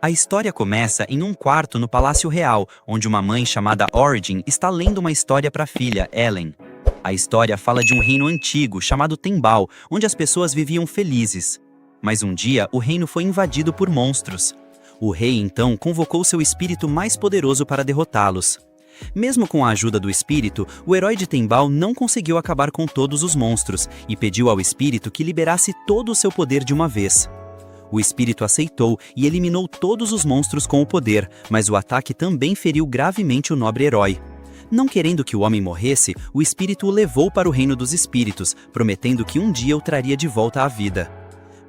A história começa em um quarto no Palácio Real, onde uma mãe chamada Origin está lendo uma história para a filha, Ellen. A história fala de um reino antigo chamado Tembal, onde as pessoas viviam felizes. Mas um dia, o reino foi invadido por monstros. O rei, então, convocou seu espírito mais poderoso para derrotá-los. Mesmo com a ajuda do espírito, o herói de Tembal não conseguiu acabar com todos os monstros e pediu ao espírito que liberasse todo o seu poder de uma vez. O espírito aceitou e eliminou todos os monstros com o poder, mas o ataque também feriu gravemente o nobre herói. Não querendo que o homem morresse, o espírito o levou para o reino dos espíritos, prometendo que um dia o traria de volta à vida.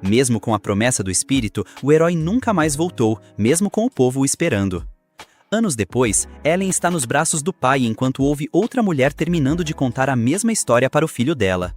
Mesmo com a promessa do espírito, o herói nunca mais voltou, mesmo com o povo o esperando. Anos depois, Ellen está nos braços do pai enquanto ouve outra mulher terminando de contar a mesma história para o filho dela.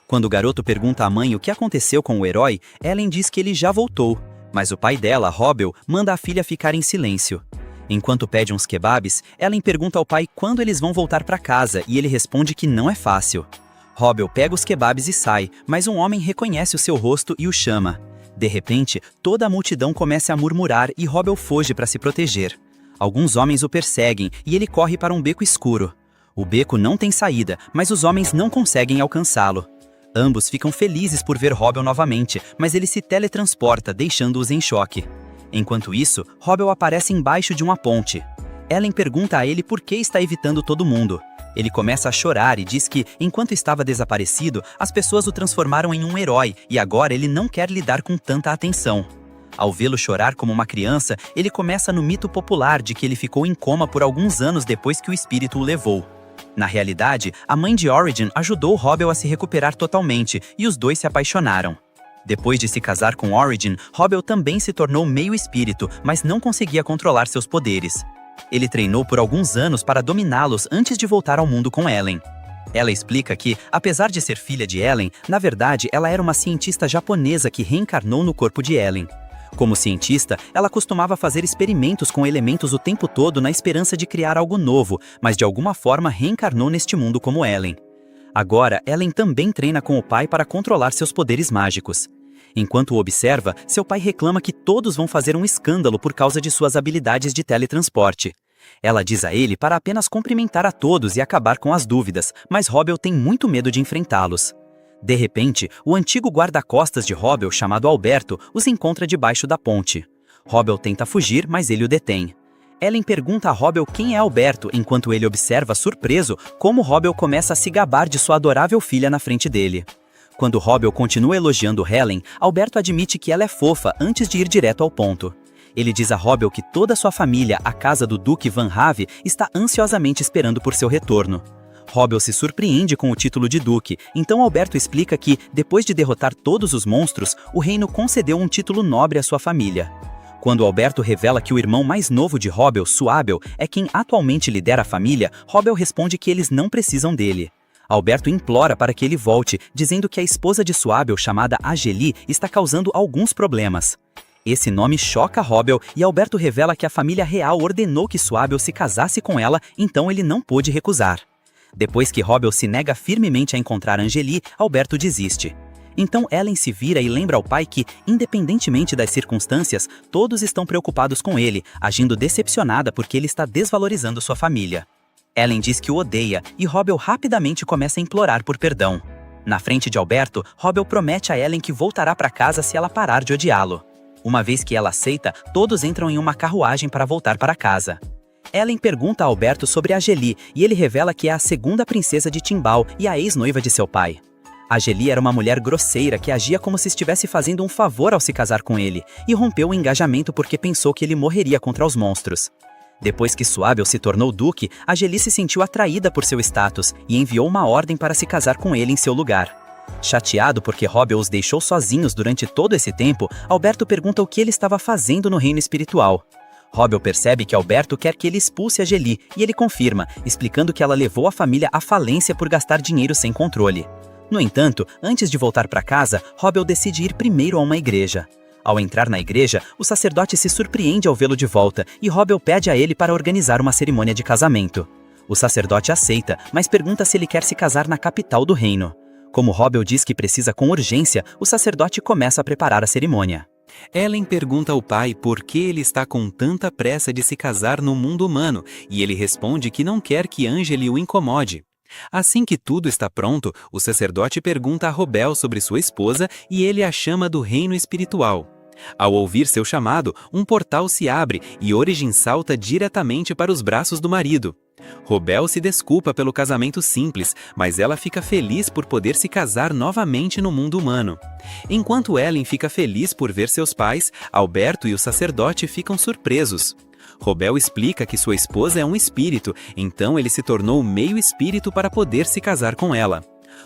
Quando o garoto pergunta à mãe o que aconteceu com o herói, Ellen diz que ele já voltou, mas o pai dela, Robbel, manda a filha ficar em silêncio. Enquanto pede uns kebabs, Ellen pergunta ao pai quando eles vão voltar para casa e ele responde que não é fácil. Robbel pega os kebabs e sai, mas um homem reconhece o seu rosto e o chama. De repente, toda a multidão começa a murmurar e Robbel foge para se proteger. Alguns homens o perseguem e ele corre para um beco escuro. O beco não tem saída, mas os homens não conseguem alcançá-lo. Ambos ficam felizes por ver Robbel novamente, mas ele se teletransporta, deixando-os em choque. Enquanto isso, Robbel aparece embaixo de uma ponte. Ellen pergunta a ele por que está evitando todo mundo. Ele começa a chorar e diz que, enquanto estava desaparecido, as pessoas o transformaram em um herói e agora ele não quer lidar com tanta atenção. Ao vê-lo chorar como uma criança, ele começa no mito popular de que ele ficou em coma por alguns anos depois que o espírito o levou. Na realidade, a mãe de Origin ajudou Robbel a se recuperar totalmente e os dois se apaixonaram. Depois de se casar com Origin, Robbel também se tornou meio espírito, mas não conseguia controlar seus poderes. Ele treinou por alguns anos para dominá-los antes de voltar ao mundo com Ellen. Ela explica que, apesar de ser filha de Ellen, na verdade ela era uma cientista japonesa que reencarnou no corpo de Ellen. Como cientista, ela costumava fazer experimentos com elementos o tempo todo na esperança de criar algo novo, mas de alguma forma reencarnou neste mundo como Ellen. Agora, Ellen também treina com o pai para controlar seus poderes mágicos. Enquanto o observa, seu pai reclama que todos vão fazer um escândalo por causa de suas habilidades de teletransporte. Ela diz a ele para apenas cumprimentar a todos e acabar com as dúvidas, mas Robbel tem muito medo de enfrentá-los. De repente, o antigo guarda-costas de Robbel, chamado Alberto, os encontra debaixo da ponte. Robbel tenta fugir, mas ele o detém. Ellen pergunta a Robbel quem é Alberto, enquanto ele observa, surpreso, como Robbel começa a se gabar de sua adorável filha na frente dele. Quando Robbel continua elogiando Helen, Alberto admite que ela é fofa antes de ir direto ao ponto. Ele diz a Robbel que toda sua família, a casa do Duque Van Have, está ansiosamente esperando por seu retorno. Robbel se surpreende com o título de Duque, então Alberto explica que, depois de derrotar todos os monstros, o reino concedeu um título nobre à sua família. Quando Alberto revela que o irmão mais novo de Robbel, Suabel, é quem atualmente lidera a família, Robbel responde que eles não precisam dele. Alberto implora para que ele volte, dizendo que a esposa de Suabel, chamada Ageli, está causando alguns problemas. Esse nome choca Robbel e Alberto revela que a família real ordenou que Suabel se casasse com ela, então ele não pôde recusar. Depois que Robbel se nega firmemente a encontrar Angeli, Alberto desiste. Então Ellen se vira e lembra ao pai que, independentemente das circunstâncias, todos estão preocupados com ele, agindo decepcionada porque ele está desvalorizando sua família. Ellen diz que o odeia e Robbel rapidamente começa a implorar por perdão. Na frente de Alberto, Robbel promete a Ellen que voltará para casa se ela parar de odiá-lo. Uma vez que ela aceita, todos entram em uma carruagem para voltar para casa. Ellen pergunta a Alberto sobre Ageli e ele revela que é a segunda princesa de Timbal e a ex-noiva de seu pai. Ageli era uma mulher grosseira que agia como se estivesse fazendo um favor ao se casar com ele e rompeu o engajamento porque pensou que ele morreria contra os monstros. Depois que Suabel se tornou duque, Ageli se sentiu atraída por seu status e enviou uma ordem para se casar com ele em seu lugar. Chateado porque Robbel os deixou sozinhos durante todo esse tempo, Alberto pergunta o que ele estava fazendo no reino espiritual. Robbel percebe que Alberto quer que ele expulse Ageli e ele confirma, explicando que ela levou a família à falência por gastar dinheiro sem controle. No entanto, antes de voltar para casa, Robbel decide ir primeiro a uma igreja. Ao entrar na igreja, o sacerdote se surpreende ao vê-lo de volta e Robbel pede a ele para organizar uma cerimônia de casamento. O sacerdote aceita, mas pergunta se ele quer se casar na capital do reino. Como Robbel diz que precisa com urgência, o sacerdote começa a preparar a cerimônia. Ellen pergunta ao pai por que ele está com tanta pressa de se casar no mundo humano, e ele responde que não quer que Angeli o incomode. Assim que tudo está pronto, o sacerdote pergunta a Robel sobre sua esposa e ele a chama do reino espiritual. Ao ouvir seu chamado, um portal se abre e Origin salta diretamente para os braços do marido. Robel se desculpa pelo casamento simples, mas ela fica feliz por poder se casar novamente no mundo humano. Enquanto Ellen fica feliz por ver seus pais, Alberto e o sacerdote ficam surpresos. Robel explica que sua esposa é um espírito, então ele se tornou meio espírito para poder se casar com ela.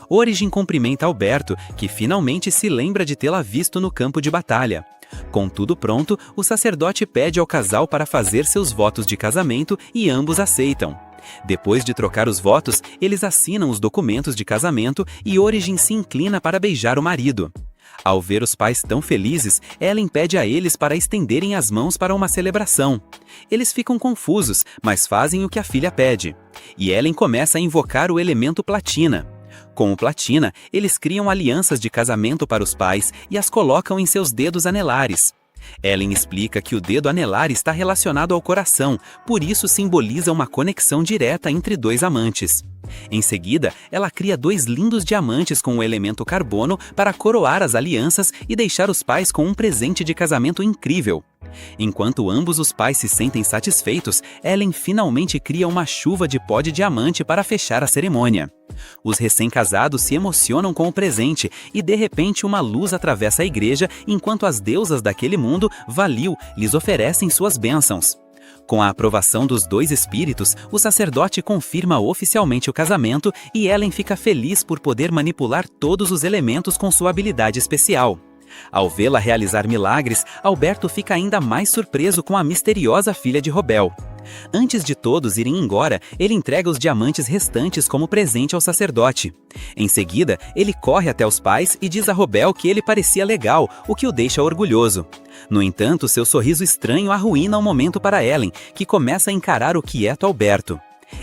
Origin cumprimenta Alberto, que finalmente se lembra de tê-la visto no campo de batalha. Com tudo pronto, o sacerdote pede ao casal para fazer seus votos de casamento e ambos aceitam. Depois de trocar os votos, eles assinam os documentos de casamento e Origin se inclina para beijar o marido. Ao ver os pais tão felizes, Ellen pede a eles para estenderem as mãos para uma celebração. Eles ficam confusos, mas fazem o que a filha pede. E Ellen começa a invocar o elemento platina. Com o platina, eles criam alianças de casamento para os pais e as colocam em seus dedos anelares. Ellen explica que o dedo anelar está relacionado ao coração, por isso simboliza uma conexão direta entre dois amantes. Em seguida, ela cria 2 lindos diamantes com o elemento carbono para coroar as alianças e deixar os pais com um presente de casamento incrível. Enquanto ambos os pais se sentem satisfeitos, Ellen finalmente cria uma chuva de pó de diamante para fechar a cerimônia. Os recém-casados se emocionam com o presente e de repente uma luz atravessa a igreja enquanto as deusas daquele mundo, Valil, lhes oferecem suas bênçãos. Com a aprovação dos 2 espíritos, o sacerdote confirma oficialmente o casamento e Ellen fica feliz por poder manipular todos os elementos com sua habilidade especial. Ao vê-la realizar milagres, Alberto fica ainda mais surpreso com a misteriosa filha de Robel. Antes de todos irem embora, ele entrega os diamantes restantes como presente ao sacerdote. Em seguida, ele corre até os pais e diz a Robel que ele parecia legal, o que o deixa orgulhoso. No entanto, seu sorriso estranho arruína o momento para Ellen, que começa a encarar o quieto Alberto.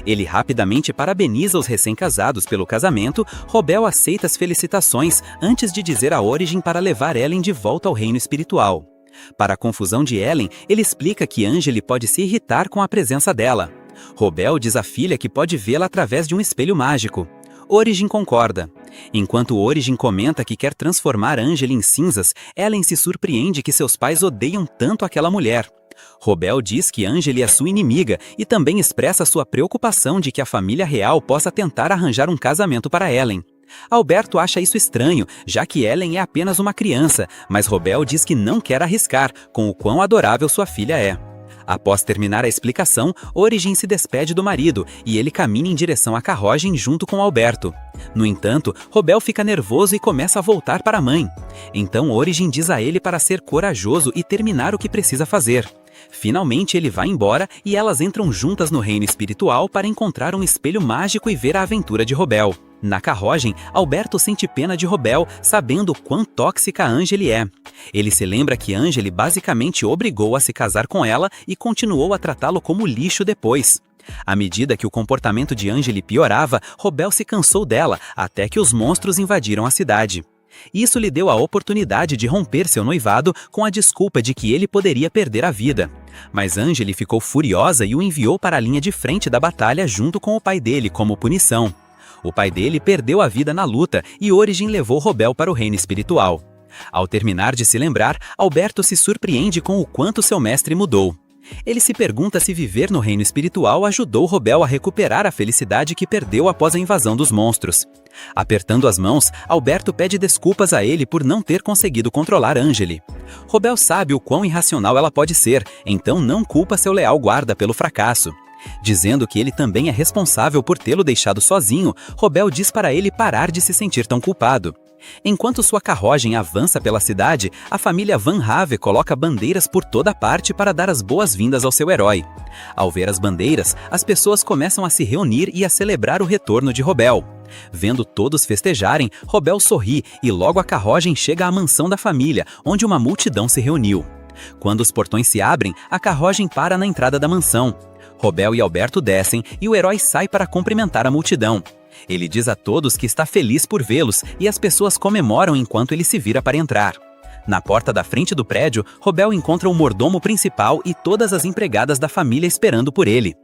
Ele rapidamente parabeniza os recém-casados pelo casamento. Robel aceita as felicitações antes de dizer a Origin para levar Ellen de volta ao reino espiritual. Para a confusão de Ellen, ele explica que Angeli pode se irritar com a presença dela. Robel diz à filha que pode vê-la através de um espelho mágico. Origin concorda. Enquanto Origin comenta que quer transformar Angeli em cinzas, Ellen se surpreende que seus pais odeiam tanto aquela mulher. Robel diz que Angeli é sua inimiga e também expressa sua preocupação de que a família real possa tentar arranjar um casamento para Ellen. Alberto acha isso estranho, já que Ellen é apenas uma criança, mas Robel diz que não quer arriscar, com o quão adorável sua filha é. Após terminar a explicação, Origin se despede do marido e ele caminha em direção à carruagem junto com Alberto. No entanto, Robel fica nervoso e começa a voltar para a mãe. Então Origin diz a ele para ser corajoso e terminar o que precisa fazer. Finalmente ele vai embora e elas entram juntas no reino espiritual para encontrar um espelho mágico e ver a aventura de Robel. Na carruagem, Alberto sente pena de Robel, sabendo quão tóxica Angeli é. Ele se lembra que Angeli basicamente obrigou a se casar com ela e continuou a tratá-lo como lixo depois. À medida que o comportamento de Angeli piorava, Robel se cansou dela, até que os monstros invadiram a cidade. Isso lhe deu a oportunidade de romper seu noivado com a desculpa de que ele poderia perder a vida. Mas Angeli ficou furiosa e o enviou para a linha de frente da batalha junto com o pai dele como punição. O pai dele perdeu a vida na luta e Origin levou Robel para o reino espiritual. Ao terminar de se lembrar, Alberto se surpreende com o quanto seu mestre mudou. Ele se pergunta se viver no reino espiritual ajudou Robel a recuperar a felicidade que perdeu após a invasão dos monstros. Apertando as mãos, Alberto pede desculpas a ele por não ter conseguido controlar Angeli. Robel sabe o quão irracional ela pode ser, então não culpa seu leal guarda pelo fracasso. Dizendo que ele também é responsável por tê-lo deixado sozinho, Robel diz para ele parar de se sentir tão culpado. Enquanto sua carruagem avança pela cidade, a família Van Have coloca bandeiras por toda parte para dar as boas-vindas ao seu herói. Ao ver as bandeiras, as pessoas começam a se reunir e a celebrar o retorno de Robel. Vendo todos festejarem, Robel sorri e logo a carruagem chega à mansão da família, onde uma multidão se reuniu. Quando os portões se abrem, a carruagem para na entrada da mansão. Robel e Alberto descem e o herói sai para cumprimentar a multidão. Ele diz a todos que está feliz por vê-los e as pessoas comemoram enquanto ele se vira para entrar. Na porta da frente do prédio, Robel encontra o mordomo principal e todas as empregadas da família esperando por ele.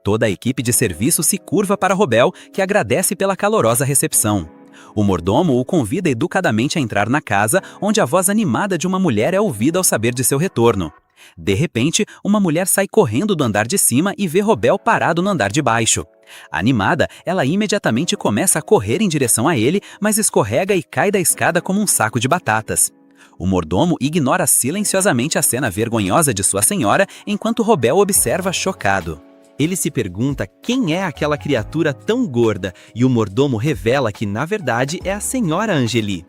Toda a equipe de serviço se curva para Robel, que agradece pela calorosa recepção. O mordomo o convida educadamente a entrar na casa, onde a voz animada de uma mulher é ouvida ao saber de seu retorno. De repente, uma mulher sai correndo do andar de cima e vê Robel parado no andar de baixo. Animada, ela imediatamente começa a correr em direção a ele, mas escorrega e cai da escada como um saco de batatas. O mordomo ignora silenciosamente a cena vergonhosa de sua senhora, enquanto Robel observa chocado. Ele se pergunta quem é aquela criatura tão gorda, e o mordomo revela que, na verdade, é a senhora Angeli.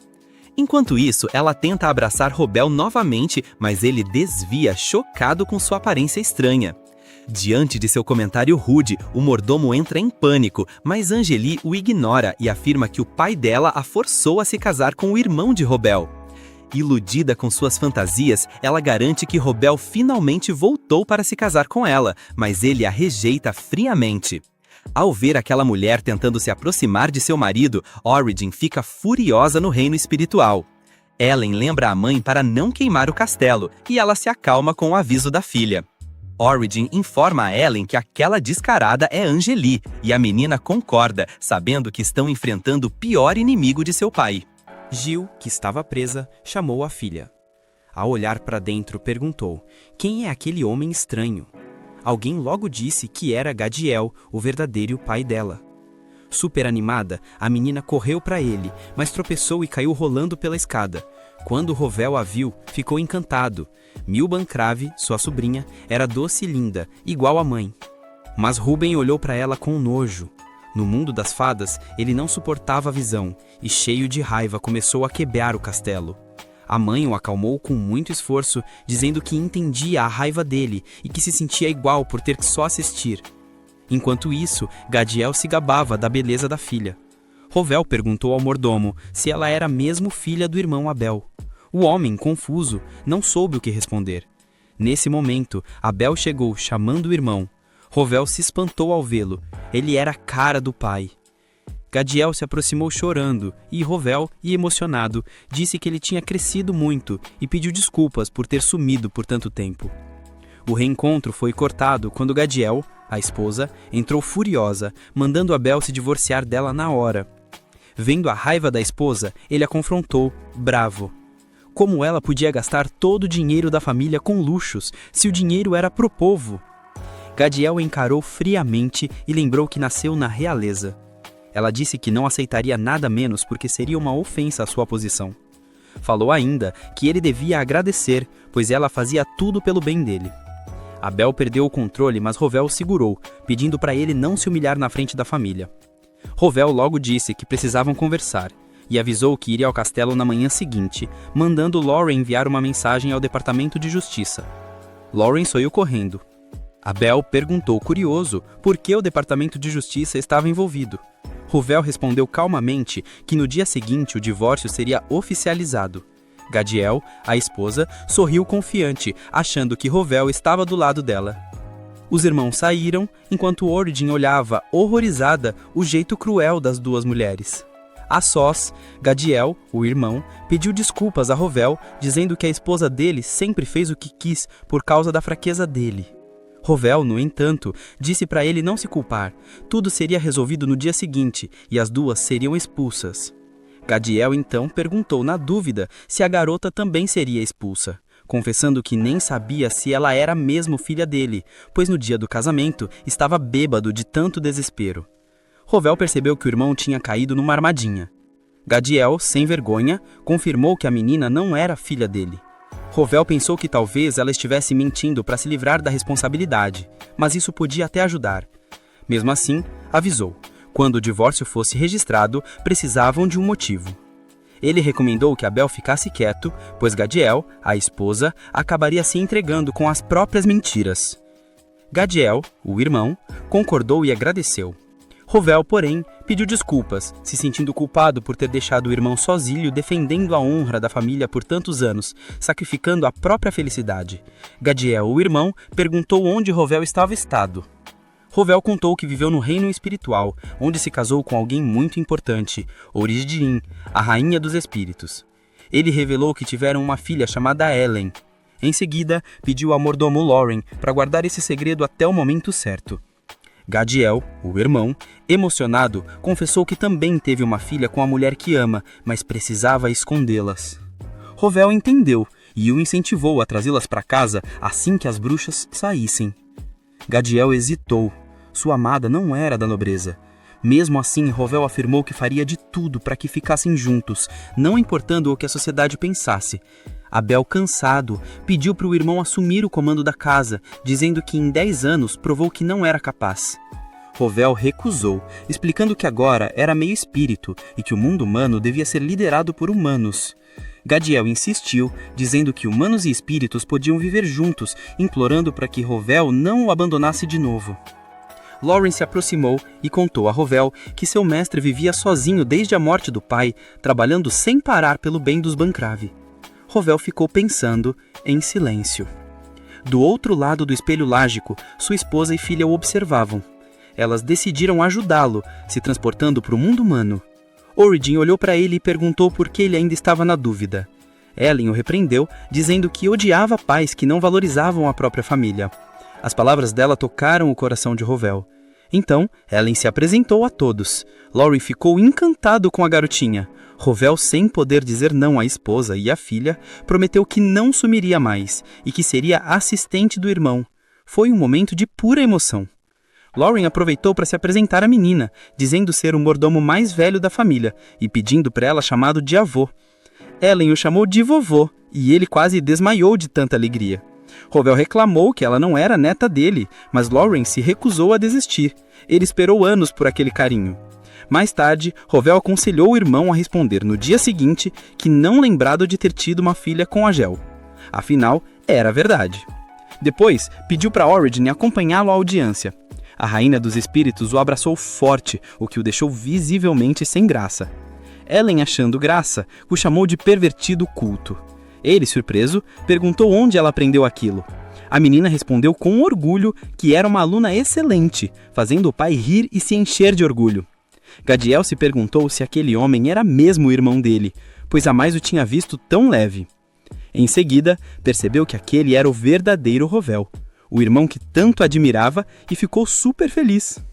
Enquanto isso, ela tenta abraçar Robel novamente, mas ele desvia, chocado com sua aparência estranha. Diante de seu comentário rude, o mordomo entra em pânico, mas Angeli o ignora e afirma que o pai dela a forçou a se casar com o irmão de Robel. Iludida com suas fantasias, ela garante que Robel finalmente voltou para se casar com ela, mas ele a rejeita friamente. Ao ver aquela mulher tentando se aproximar de seu marido, Origin fica furiosa no reino espiritual. Ellen lembra a mãe para não queimar o castelo, e ela se acalma com o aviso da filha. Origin informa a Ellen que aquela descarada é Angeli, e a menina concorda, sabendo que estão enfrentando o pior inimigo de seu pai. Jill, que estava presa, chamou a filha. Ao olhar para dentro, perguntou: quem é aquele homem estranho? Alguém logo disse que era Gadiel, o verdadeiro pai dela. Super animada, a menina correu para ele, mas tropeçou e caiu rolando pela escada. Quando Robel a viu, ficou encantado. Milban Crave, sua sobrinha, era doce e linda, igual à mãe. Mas Ruben olhou para ela com nojo. No mundo das fadas, ele não suportava a visão, e cheio de raiva começou a quebrar o castelo. A mãe o acalmou com muito esforço, dizendo que entendia a raiva dele e que se sentia igual por ter que só assistir. Enquanto isso, Gadiel se gabava da beleza da filha. Robel perguntou ao mordomo se ela era mesmo filha do irmão Abel. O homem, confuso, não soube o que responder. Nesse momento, Abel chegou chamando o irmão. Robel se espantou ao vê-lo. Ele era a cara do pai. Gadiel se aproximou chorando e Robel, emocionado, disse que ele tinha crescido muito e pediu desculpas por ter sumido por tanto tempo. O reencontro foi cortado quando Gadiel, a esposa, entrou furiosa, mandando Abel se divorciar dela na hora. Vendo a raiva da esposa, ele a confrontou, bravo. Como ela podia gastar todo o dinheiro da família com luxos, se o dinheiro era pro povo? Gadiel encarou friamente e lembrou que nasceu na realeza. Ela disse que não aceitaria nada menos porque seria uma ofensa à sua posição. Falou ainda que ele devia agradecer, pois ela fazia tudo pelo bem dele. Abel perdeu o controle, mas Robel o segurou, pedindo para ele não se humilhar na frente da família. Robel logo disse que precisavam conversar, e avisou que iria ao castelo na manhã seguinte, mandando Lauren enviar uma mensagem ao Departamento de Justiça. Lauren saiu correndo. Abel perguntou curioso por que o Departamento de Justiça estava envolvido. Robel respondeu calmamente que no dia seguinte o divórcio seria oficializado. Gadiel, a esposa, sorriu confiante, achando que Robel estava do lado dela. Os irmãos saíram, enquanto Origin olhava, horrorizada, o jeito cruel das duas mulheres. A sós, Gadiel, o irmão, pediu desculpas a Robel, dizendo que a esposa dele sempre fez o que quis por causa da fraqueza dele. Robel, no entanto, disse para ele não se culpar. Tudo seria resolvido no dia seguinte e as duas seriam expulsas. Gadiel então perguntou na dúvida se a garota também seria expulsa, confessando que nem sabia se ela era mesmo filha dele, pois no dia do casamento estava bêbado de tanto desespero. Robel percebeu que o irmão tinha caído numa armadilha. Gadiel, sem vergonha, confirmou que a menina não era filha dele. Robel pensou que talvez ela estivesse mentindo para se livrar da responsabilidade, mas isso podia até ajudar. Mesmo assim, avisou. Quando o divórcio fosse registrado, precisavam de um motivo. Ele recomendou que Abel ficasse quieto, pois Gadiel, a esposa, acabaria se entregando com as próprias mentiras. Gadiel, o irmão, concordou e agradeceu. Robel, porém, pediu desculpas, se sentindo culpado por ter deixado o irmão sozinho defendendo a honra da família por tantos anos, sacrificando a própria felicidade. Gadiel, o irmão, perguntou onde Robel estava estado. Robel contou que viveu no reino espiritual, onde se casou com alguém muito importante, Origin, a rainha dos espíritos. Ele revelou que tiveram uma filha chamada Ellen. Em seguida, pediu ao mordomo Lauren para guardar esse segredo até o momento certo. Gadiel, o irmão, emocionado, confessou que também teve uma filha com a mulher que ama, mas precisava escondê-las. Rovel entendeu e o incentivou a trazê-las para casa assim que as bruxas saíssem. Gadiel hesitou. Sua amada não era da nobreza. Mesmo assim, Rovel afirmou que faria de tudo para que ficassem juntos, não importando o que a sociedade pensasse. Abel, cansado, pediu para o irmão assumir o comando da casa, dizendo que em 10 anos provou que não era capaz. Rovel recusou, explicando que agora era meio espírito e que o mundo humano devia ser liderado por humanos. Gadiel insistiu, dizendo que humanos e espíritos podiam viver juntos, implorando para que Rovel não o abandonasse de novo. Lauren se aproximou e contou a Rovel que seu mestre vivia sozinho desde a morte do pai, trabalhando sem parar pelo bem dos Bancrave. Rovel ficou pensando, em silêncio. Do outro lado do espelho lágico, sua esposa e filha o observavam. Elas decidiram ajudá-lo, se transportando para o mundo humano. Origin olhou para ele e perguntou por que ele ainda estava na dúvida. Ellen o repreendeu, dizendo que odiava pais que não valorizavam a própria família. As palavras dela tocaram o coração de Rovel. Então, Ellen se apresentou a todos. Lauren ficou encantado com a garotinha. Rovel, sem poder dizer não à esposa e à filha, prometeu que não sumiria mais e que seria assistente do irmão. Foi um momento de pura emoção. Lauren aproveitou para se apresentar à menina, dizendo ser o mordomo mais velho da família e pedindo para ela chamado de avô. Ellen o chamou de vovô e ele quase desmaiou de tanta alegria. Rovel reclamou que ela não era neta dele, mas Lauren se recusou a desistir. Ele esperou anos por aquele carinho. Mais tarde, Rovel aconselhou o irmão a responder no dia seguinte que não lembrado de ter tido uma filha com Agel. Afinal, era verdade. Depois, pediu para Origin acompanhá-lo à audiência. A rainha dos espíritos o abraçou forte, o que o deixou visivelmente sem graça. Ellen, achando graça, o chamou de pervertido culto. Ele, surpreso, perguntou onde ela aprendeu aquilo. A menina respondeu com orgulho que era uma aluna excelente, fazendo o pai rir e se encher de orgulho. Gadiel se perguntou se aquele homem era mesmo o irmão dele, pois jamais o tinha visto tão leve. Em seguida, percebeu que aquele era o verdadeiro Rovel, o irmão que tanto admirava, e ficou super feliz.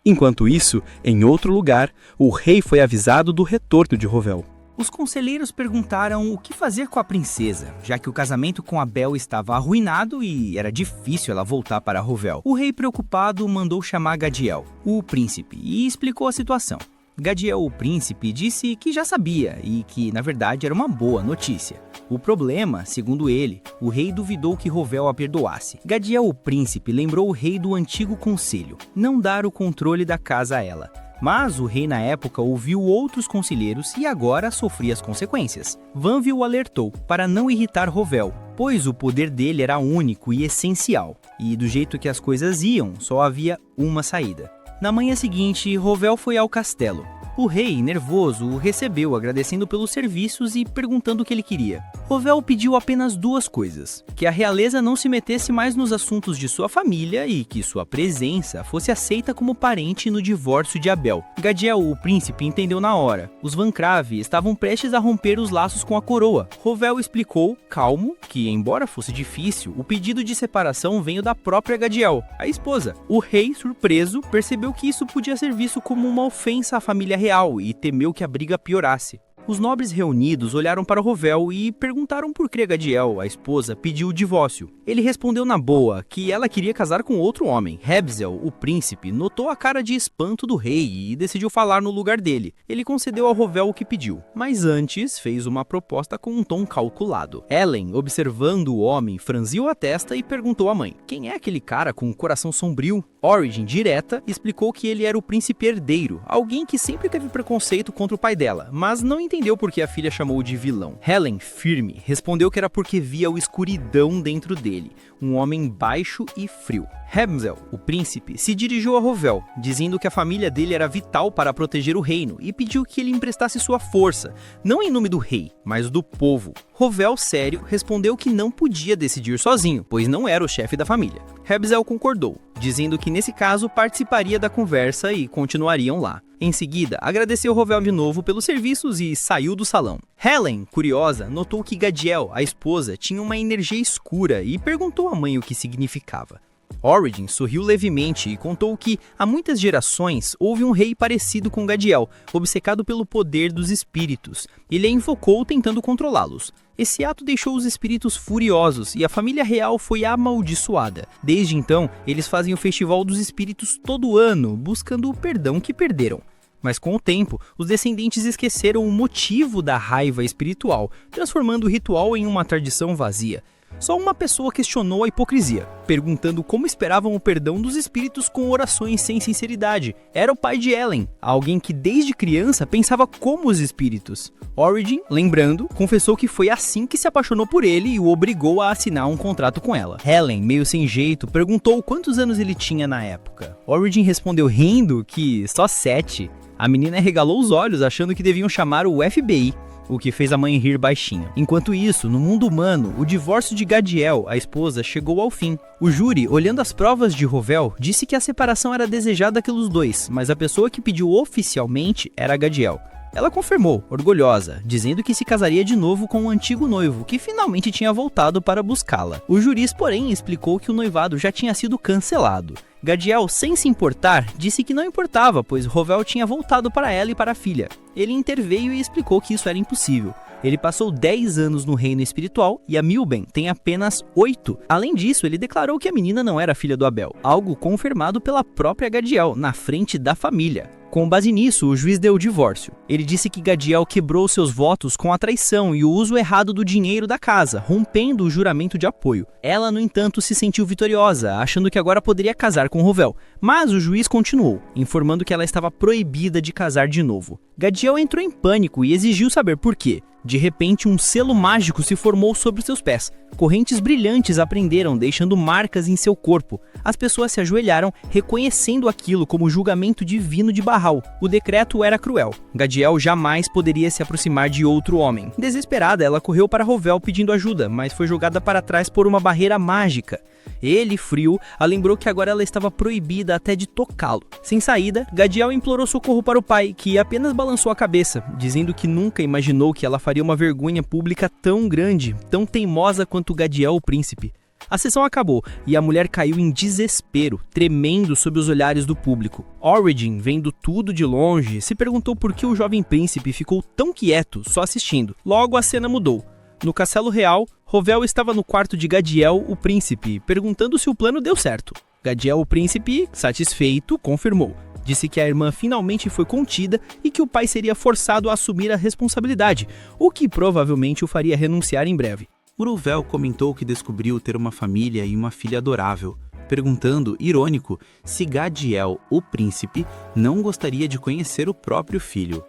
Enquanto isso, em outro lugar, o rei foi avisado do retorno de Rovel. Os conselheiros perguntaram o que fazer com a princesa, já que o casamento com Abel estava arruinado e era difícil ela voltar para Rovel. O rei, preocupado, mandou chamar Gadiel, o príncipe, e explicou a situação. Gadiel, o príncipe, disse que já sabia e que, na verdade, era uma boa notícia. O problema, segundo ele, o rei duvidou que Rovel a perdoasse. Gadiel, o príncipe, lembrou o rei do antigo conselho, não dar o controle da casa a ela. Mas o rei na época ouviu outros conselheiros e agora sofria as consequências. Vanvi o alertou para não irritar Rovel, pois o poder dele era único e essencial, e do jeito que as coisas iam, só havia uma saída. Na manhã seguinte, Rovel foi ao castelo. O rei, nervoso, o recebeu agradecendo pelos serviços e perguntando o que ele queria. Rovel pediu apenas duas coisas: que a realeza não se metesse mais nos assuntos de sua família e que sua presença fosse aceita como parente no divórcio de Abel. Gadiel, o príncipe, entendeu na hora. Os Bancrave estavam prestes a romper os laços com a coroa. Rovel explicou, calmo, que embora fosse difícil, o pedido de separação veio da própria Gadiel, a esposa. O rei, surpreso, percebeu que isso podia ser visto como uma ofensa à família real e temeu que a briga piorasse. Os nobres reunidos olharam para Rovel e perguntaram por que Gadiel, a esposa, pediu o divórcio. Ele respondeu na boa que ela queria casar com outro homem. Hebzel, o príncipe, notou a cara de espanto do rei e decidiu falar no lugar dele. Ele concedeu ao Rovel o que pediu, mas antes fez uma proposta com um tom calculado. Ellen, observando o homem, franziu a testa e perguntou à mãe: quem é aquele cara com o coração sombrio? Origin, direta, explicou que ele era o príncipe herdeiro, alguém que sempre teve preconceito contra o pai dela, mas não entendeu por que a filha chamou de vilão. Helen, firme, respondeu que era porque via a escuridão dentro dele, um homem baixo e frio. Hebzel, o príncipe, se dirigiu a Rovel, dizendo que a família dele era vital para proteger o reino e pediu que ele emprestasse sua força, não em nome do rei, mas do povo. Rovel, sério, respondeu que não podia decidir sozinho, pois não era o chefe da família. Hebzel concordou, dizendo que nesse caso participaria da conversa e continuariam lá. Em seguida, agradeceu Rovel de novo pelos serviços e saiu do salão. Helen, curiosa, notou que Gadiel, a esposa, tinha uma energia escura e perguntou à mãe o que significava. Origin sorriu levemente e contou que, há muitas gerações, houve um rei parecido com Gadiel, obcecado pelo poder dos espíritos. Ele a invocou tentando controlá-los. Esse ato deixou os espíritos furiosos e a família real foi amaldiçoada. Desde então, eles fazem o Festival dos Espíritos todo ano, buscando o perdão que perderam. Mas com o tempo, os descendentes esqueceram o motivo da raiva espiritual, transformando o ritual em uma tradição vazia. Só uma pessoa questionou a hipocrisia, perguntando como esperavam o perdão dos espíritos com orações sem sinceridade. Era o pai de Ellen, alguém que desde criança pensava como os espíritos. Origin, lembrando, confessou que foi assim que se apaixonou por ele e o obrigou a assinar um contrato com ela. Helen, meio sem jeito, perguntou quantos anos ele tinha na época. Origin respondeu rindo que só 7. A menina regalou os olhos, achando que deviam chamar o FBI. O que fez a mãe rir baixinho. Enquanto isso, no mundo humano, o divórcio de Gadiel, a esposa, chegou ao fim. O júri, olhando as provas de Rovel, disse que a separação era desejada pelos dois, mas a pessoa que pediu oficialmente era Gadiel. Ela confirmou, orgulhosa, dizendo que se casaria de novo com o antigo noivo, que finalmente tinha voltado para buscá-la. O juiz, porém, explicou que o noivado já tinha sido cancelado. Gadiel, sem se importar, disse que não importava, pois Rovel tinha voltado para ela e para a filha. Ele interveio e explicou que isso era impossível. Ele passou 10 anos no reino espiritual e a Milben tem apenas 8. Além disso, ele declarou que a menina não era filha do Abel, algo confirmado pela própria Gadiel, na frente da família. Com base nisso, o juiz deu o divórcio. Ele disse que Gadiel quebrou seus votos com a traição e o uso errado do dinheiro da casa, rompendo o juramento de apoio. Ela, no entanto, se sentiu vitoriosa, achando que agora poderia casar com Rovel. Mas o juiz continuou, informando que ela estava proibida de casar de novo. Gadiel entrou em pânico e exigiu saber por quê. De repente, um selo mágico se formou sobre seus pés. Correntes brilhantes a prenderam, deixando marcas em seu corpo. As pessoas se ajoelharam, reconhecendo aquilo como julgamento divino de Baal. O decreto era cruel. Gadiel jamais poderia se aproximar de outro homem. Desesperada, ela correu para Rovel pedindo ajuda, mas foi jogada para trás por uma barreira mágica. Ele, frio, a lembrou que agora ela estava proibida até de tocá-lo. Sem saída, Gadiel implorou socorro para o pai, que apenas balançou a cabeça, dizendo que nunca imaginou que ela faria uma vergonha pública tão grande, tão teimosa quanto Gadiel, o príncipe. A sessão acabou e a mulher caiu em desespero, tremendo sob os olhares do público. Origin, vendo tudo de longe, se perguntou por que o jovem príncipe ficou tão quieto, só assistindo. Logo a cena mudou. No castelo real, Rovel estava no quarto de Gadiel, o príncipe, perguntando se o plano deu certo. Gadiel, o príncipe, satisfeito, confirmou. Disse que a irmã finalmente foi contida e que o pai seria forçado a assumir a responsabilidade, o que provavelmente o faria renunciar em breve. Rovel comentou que descobriu ter uma família e uma filha adorável, perguntando, irônico, se Gadiel, o príncipe, não gostaria de conhecer o próprio filho.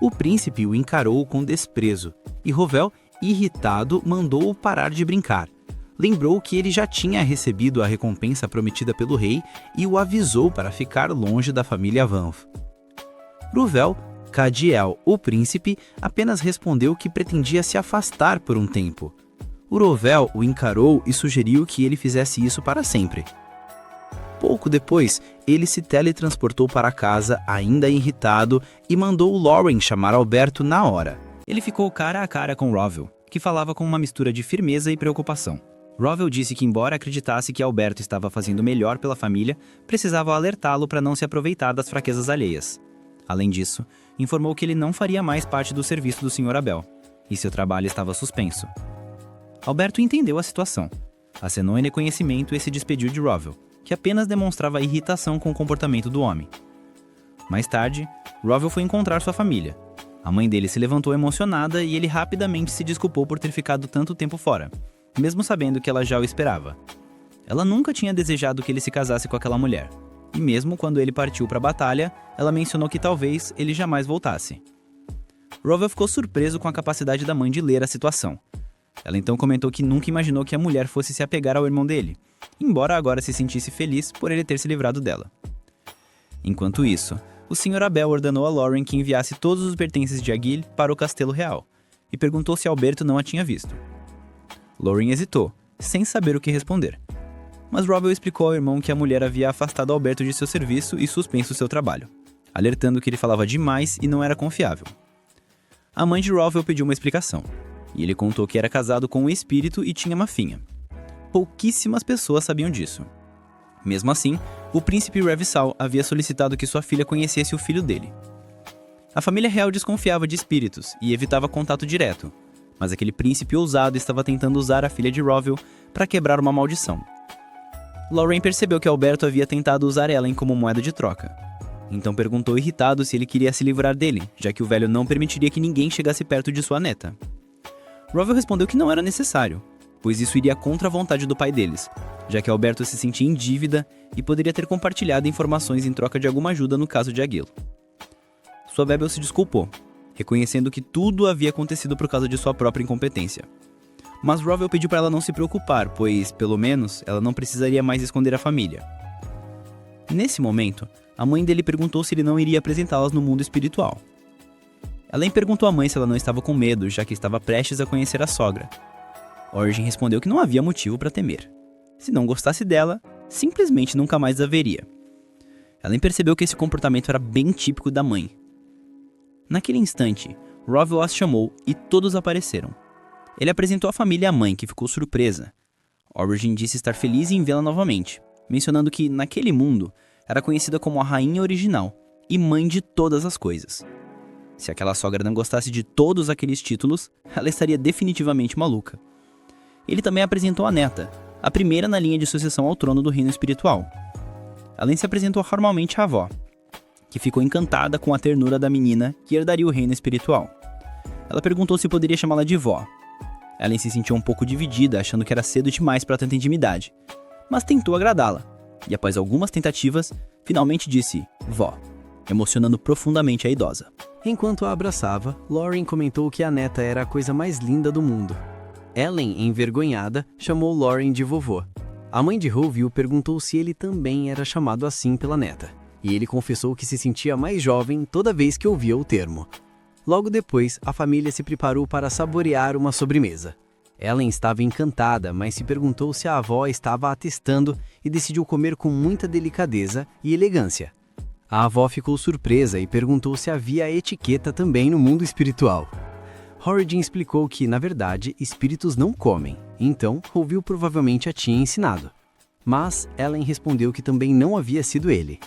O príncipe o encarou com desprezo, e Rovel, irritado, mandou-o parar de brincar. Lembrou que ele já tinha recebido a recompensa prometida pelo rei e o avisou para ficar longe da família Vanf. Rovel, Gadiel, o príncipe, apenas respondeu que pretendia se afastar por um tempo. Rovel o encarou e sugeriu que ele fizesse isso para sempre. Pouco depois, ele se teletransportou para casa, ainda irritado, e mandou Lauren chamar Alberto na hora. Ele ficou cara a cara com Rovel, que falava com uma mistura de firmeza e preocupação. Rovel disse que, embora acreditasse que Alberto estava fazendo melhor pela família, precisava alertá-lo para não se aproveitar das fraquezas alheias. Além disso, informou que ele não faria mais parte do serviço do Sr. Abel, e seu trabalho estava suspenso. Alberto entendeu a situação, acenou em reconhecimento e se despediu de Rovel, que apenas demonstrava irritação com o comportamento do homem. Mais tarde, Rovel foi encontrar sua família. A mãe dele se levantou emocionada e ele rapidamente se desculpou por ter ficado tanto tempo fora, mesmo sabendo que ela já o esperava. Ela nunca tinha desejado que ele se casasse com aquela mulher, e mesmo quando ele partiu para a batalha, ela mencionou que talvez ele jamais voltasse. Rovel ficou surpreso com a capacidade da mãe de ler a situação. Ela então comentou que nunca imaginou que a mulher fosse se apegar ao irmão dele, embora agora se sentisse feliz por ele ter se livrado dela. Enquanto isso, o Sr. Abel ordenou a Lauren que enviasse todos os pertences de Aguil para o castelo real, e perguntou se Alberto não a tinha visto. Lauren hesitou, sem saber o que responder. Mas Rowell explicou ao irmão que a mulher havia afastado Alberto de seu serviço e suspenso seu trabalho, alertando que ele falava demais e não era confiável. A mãe de Rowell pediu uma explicação, e ele contou que era casado com um espírito e tinha uma filha. Pouquíssimas pessoas sabiam disso. Mesmo assim, o príncipe Revsal havia solicitado que sua filha conhecesse o filho dele. A família real desconfiava de espíritos e evitava contato direto, mas aquele príncipe ousado estava tentando usar a filha de Rowell para quebrar uma maldição. Lorraine percebeu que Alberto havia tentado usar Ellen como moeda de troca. Então perguntou irritado se ele queria se livrar dele, já que o velho não permitiria que ninguém chegasse perto de sua neta. Rowell respondeu que não era necessário, pois isso iria contra a vontade do pai deles, já que Alberto se sentia em dívida e poderia ter compartilhado informações em troca de alguma ajuda no caso de Aguilo. Sua Bebel se desculpou, reconhecendo que tudo havia acontecido por causa de sua própria incompetência. Mas Rowell pediu para ela não se preocupar, pois, pelo menos, ela não precisaria mais esconder a família. Nesse momento, a mãe dele perguntou se ele não iria apresentá-las no mundo espiritual. Ellen perguntou à mãe se ela não estava com medo, já que estava prestes a conhecer a sogra. Origin respondeu que não havia motivo para temer. Se não gostasse dela, simplesmente nunca mais a veria. Ellen percebeu que esse comportamento era bem típico da mãe. Naquele instante, Rowell as chamou e todos apareceram. Ele apresentou a família à mãe, que ficou surpresa. Origin disse estar feliz em vê-la novamente, mencionando que, naquele mundo, era conhecida como a rainha original e mãe de todas as coisas. Se aquela sogra não gostasse de todos aqueles títulos, ela estaria definitivamente maluca. Ele também apresentou a neta, a primeira na linha de sucessão ao trono do reino espiritual. Além se apresentou formalmente à avó, que ficou encantada com a ternura da menina que herdaria o reino espiritual. Ela perguntou se poderia chamá-la de vó. Ellen se sentiu um pouco dividida, achando que era cedo demais para tanta intimidade, mas tentou agradá-la, e após algumas tentativas, finalmente disse vó, emocionando profundamente a idosa. Enquanto a abraçava, Lauren comentou que a neta era a coisa mais linda do mundo. Ellen, envergonhada, chamou Lauren de vovô. A mãe de Rowell perguntou se ele também era chamado assim pela neta, e ele confessou que se sentia mais jovem toda vez que ouvia o termo. Logo depois, a família se preparou para saborear uma sobremesa. Ellen estava encantada, mas se perguntou se a avó estava atestando e decidiu comer com muita delicadeza e elegância. A avó ficou surpresa e perguntou se havia etiqueta também no mundo espiritual. Origin explicou que, na verdade, espíritos não comem, então Rowell provavelmente a tinha ensinado. Mas Ellen respondeu que também não havia sido ele.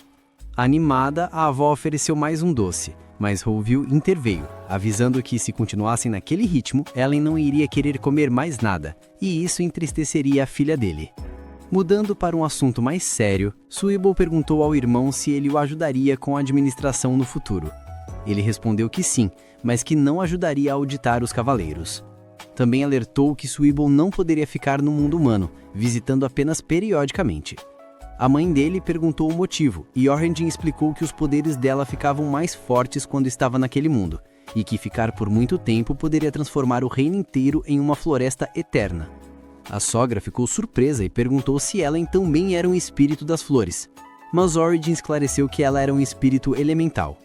Animada, a avó ofereceu mais um doce, mas Rowell interveio, avisando que se continuassem naquele ritmo, Ellen não iria querer comer mais nada, e isso entristeceria a filha dele. Mudando para um assunto mais sério, Suibol perguntou ao irmão se ele o ajudaria com a administração no futuro. Ele respondeu que sim, mas que não ajudaria a auditar os cavaleiros. Também alertou que Suibol não poderia ficar no mundo humano, visitando apenas periodicamente. A mãe dele perguntou o motivo, e Origin explicou que os poderes dela ficavam mais fortes quando estava naquele mundo, e que ficar por muito tempo poderia transformar o reino inteiro em uma floresta eterna. A sogra ficou surpresa e perguntou se Ellen também era um espírito das flores, mas Origin esclareceu que ela era um espírito elemental.